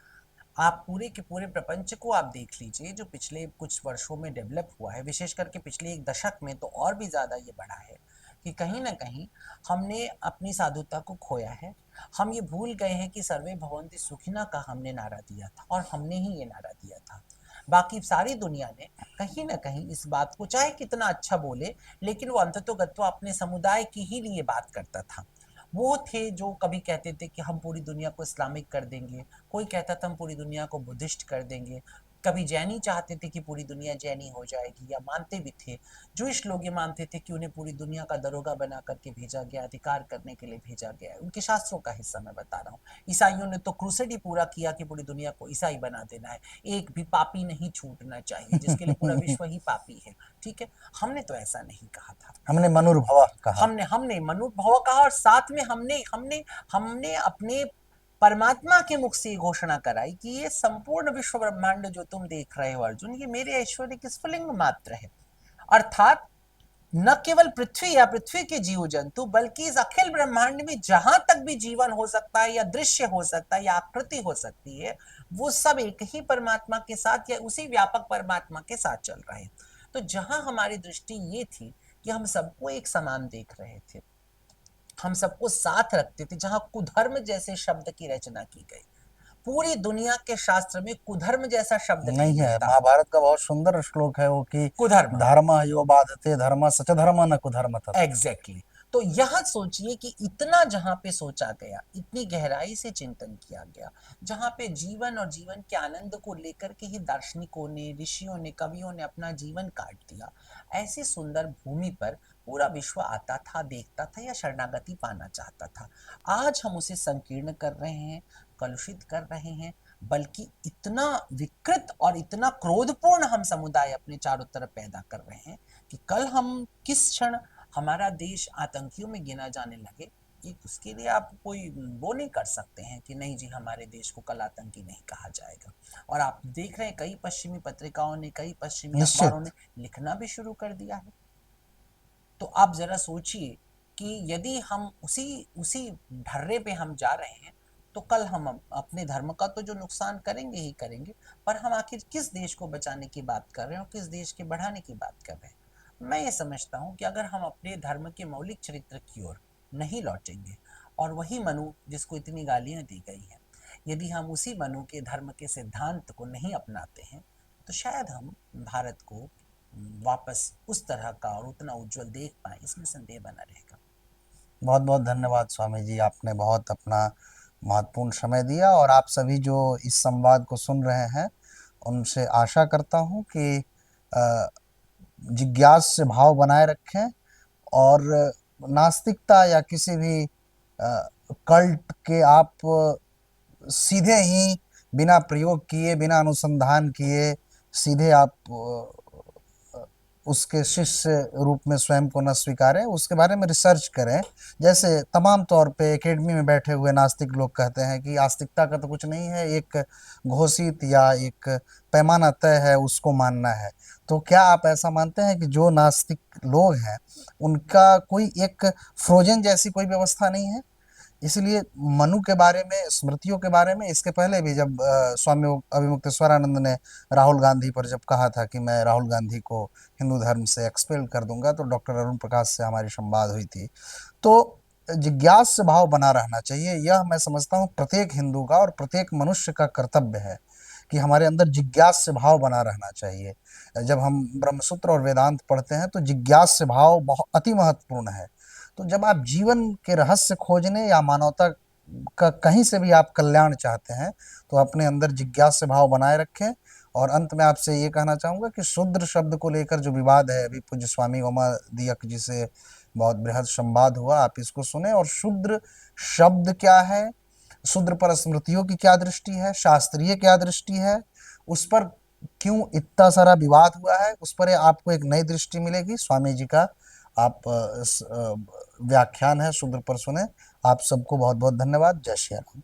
आप पूरे के पूरे प्रपंच को आप देख लीजिए, जो पिछले कुछ वर्षों में डेवलप हुआ है, विशेष करके पिछले एक दशक में तो और भी ज़्यादा ये बढ़ा है कि कहीं ना कहीं हमने अपनी साधुता को खोया है। हम ये भूल गए हैं कि सर्वे भवन्ति सुखिनः का हमने नारा दिया था, और हमने ही ये नारा दिया था। बाकी सारी दुनिया ने कहीं ना कहीं इस बात को, चाहे कितना अच्छा बोले, लेकिन वो अंततोगत्वा अपने समुदाय की ही लिए बात करता था। वो थे जो कभी कहते थे कि हम पूरी दुनिया को इस्लामिक कर देंगे, कोई कहता था हम पूरी दुनिया को बुद्धिस्ट कर देंगे, कभी जैनी चाहते थे कि पूरी दुनिया जैनी हो जाएगी, या मानते भी थे। जूइश लोग ये मानते थे कि उन्हें पूरी दुनिया का दरोगा बना करके भेजा गया, अधिकार करने के लिए भेजा गया है। उनके शास्त्रों का हिस्सा मैं बता रहा हूँ। ईसाइयों ने तो क्रूसेड ही पूरा किया कि पूरी दुनिया को ईसाई बना देना है, एक भी पापी नहीं छूटना चाहिए, जिसके लिए पूरा विश्व ही पापी है। ठीक है, हमने तो ऐसा नहीं कहा था। हमने मनुर्भव कहा। हमने मनुर्भव कहा, और साथ में हमने हमने हमने अपने परमात्मा के मुख से घोषणा कराई कि ये संपूर्ण विश्व ब्रह्मांड जो तुम देख रहे हो अर्जुन, ये मेरे ऐश्वर्य की स्फुलिंग मात्र है। अर्थात न केवल पृथ्वी या पृथ्वी के जीव जंतु, बल्कि इस अखिल ब्रह्मांड में जहां तक भी जीवन हो सकता है या दृश्य हो सकता है या आकृति हो सकती है, वो सब एक ही परमात्मा के साथ या उसी व्यापक परमात्मा के साथ चल रहे हैं। तो जहां हमारी दृष्टि ये थी कि हम सबको एक समान देख रहे थे, हम सबको साथ रखते थे, जहां कुधर्म जैसे शब्द की रचना की गई, पूरी दुनिया के शास्त्र में कुधर्म जैसा शब्द नहीं नहीं है, मिलता। महाभारत का बहुत सुंदर श्लोक है वो कि कुधर्म, धर्म यो बाधते धर्म सच धर्म न कुधर्म तत्। Exactly exactly। तो यह सोचिए कि इतना जहां पे सोचा गया, इतनी गहराई से चिंतन किया गया, जहां पे जीवन और जीवन के आनंद को लेकर के ही दार्शनिकों ने, ऋषियों ने, कवियों ने अपना जीवन काट दिया, ऐसी सुंदर भूमि पर पूरा विश्व आता था, देखता था या शरणागति पाना चाहता था। आज हम उसे संकीर्ण कर रहे हैं, कलुषित कर रहे हैं, बल्कि इतना विकृत और इतना क्रोधपूर्ण हम समुदाय अपने चारों तरफ पैदा कर रहे हैं कि कल हम किस क्षण हमारा देश आतंकियों में गिना जाने लगे, ये उसके लिए आप कोई वो नहीं कर सकते हैं कि नहीं जी हमारे देश को कल आतंकी नहीं कहा जाएगा। और आप देख रहे हैं कई पश्चिमी पत्रिकाओं ने, कई पश्चिमी अखबारों निश्चित। ने लिखना भी शुरू कर दिया है। तो आप जरा सोचिए कि यदि हम उसी उसी ढर्रे पे हम जा रहे हैं, तो कल हम अपने धर्म का तो जो नुकसान करेंगे ही करेंगे, पर हम आखिर किस देश को बचाने की बात कर रहे हैं और किस देश के बढ़ाने की बात कर रहे हैं। मैं ये समझता हूँ कि अगर हम अपने धर्म के मौलिक चरित्र की ओर नहीं लौटेंगे, और वही मनु जिसको इतनी गालियां दी गई हैं, यदि हम उसी मनु के धर्म के सिद्धांत को नहीं अपनाते हैं, तो शायद हम भारत को वापस उस तरह का और उतना उज्जवल देख पाए, इसमें संदेह बना रहेगा। बहुत बहुत धन्यवाद स्वामी जी, आपने बहुत अपना महत्वपूर्ण समय दिया, और आप सभी जो इस संवाद को सुन रहे हैं उनसे आशा करता हूँ कि जिज्ञास्य भाव बनाए रखें, और नास्तिकता या किसी भी कल्ट के आप सीधे ही बिना प्रयोग किए, बिना अनुसंधान किए, सीधे आप उसके शिष्य रूप में स्वयं को न स्वीकारें, उसके बारे में रिसर्च करें। जैसे तमाम तौर पे एकेडमी में बैठे हुए नास्तिक लोग कहते हैं कि आस्तिकता का तो कुछ नहीं है, एक घोषित या एक पैमाना तय है, उसको मानना है। तो क्या आप ऐसा मानते हैं कि जो नास्तिक लोग हैं उनका कोई एक फ्रोजन जैसी कोई व्यवस्था नहीं है? इसलिए मनु के बारे में, स्मृतियों के बारे में, इसके पहले भी जब स्वामी अभिमुक्तेश्वरानंद ने राहुल गांधी पर जब कहा था कि मैं राहुल गांधी को हिंदू धर्म से एक्सपेल कर दूंगा, तो डॉक्टर अरुण प्रकाश से हमारी संवाद हुई थी। तो जिज्ञास्य भाव बना रहना चाहिए, यह मैं समझता हूँ प्रत्येक हिंदू का और प्रत्येक मनुष्य का कर्तव्य है कि हमारे अंदर जिज्ञास्य भाव बना रहना चाहिए। जब हम ब्रह्मसूत्र और वेदांत पढ़ते हैं तो जिज्ञास्य भाव बहुत अति महत्वपूर्ण है। तो जब आप जीवन के रहस्य खोजने या मानवता का कहीं से भी आप कल्याण चाहते हैं, तो अपने अंदर जिज्ञास्य भाव बनाए रखें। और अंत में आपसे ये कहना चाहूँगा कि शूद्र शब्द को लेकर जो विवाद है, अभी पूज्य स्वामी उमादीयक जी से बहुत बृहद संवाद हुआ, आप इसको सुने। और शूद्र शब्द क्या है, शूद्र पर स्मृतियों की क्या दृष्टि है, शास्त्रीय क्या दृष्टि है, उस पर क्यों इतना सारा विवाद हुआ है, उस पर आपको एक नई दृष्टि मिलेगी। स्वामी जी का आप व्याख्यान है शूद्र पर सुने। आप सबको बहुत बहुत धन्यवाद। जय श्री राम।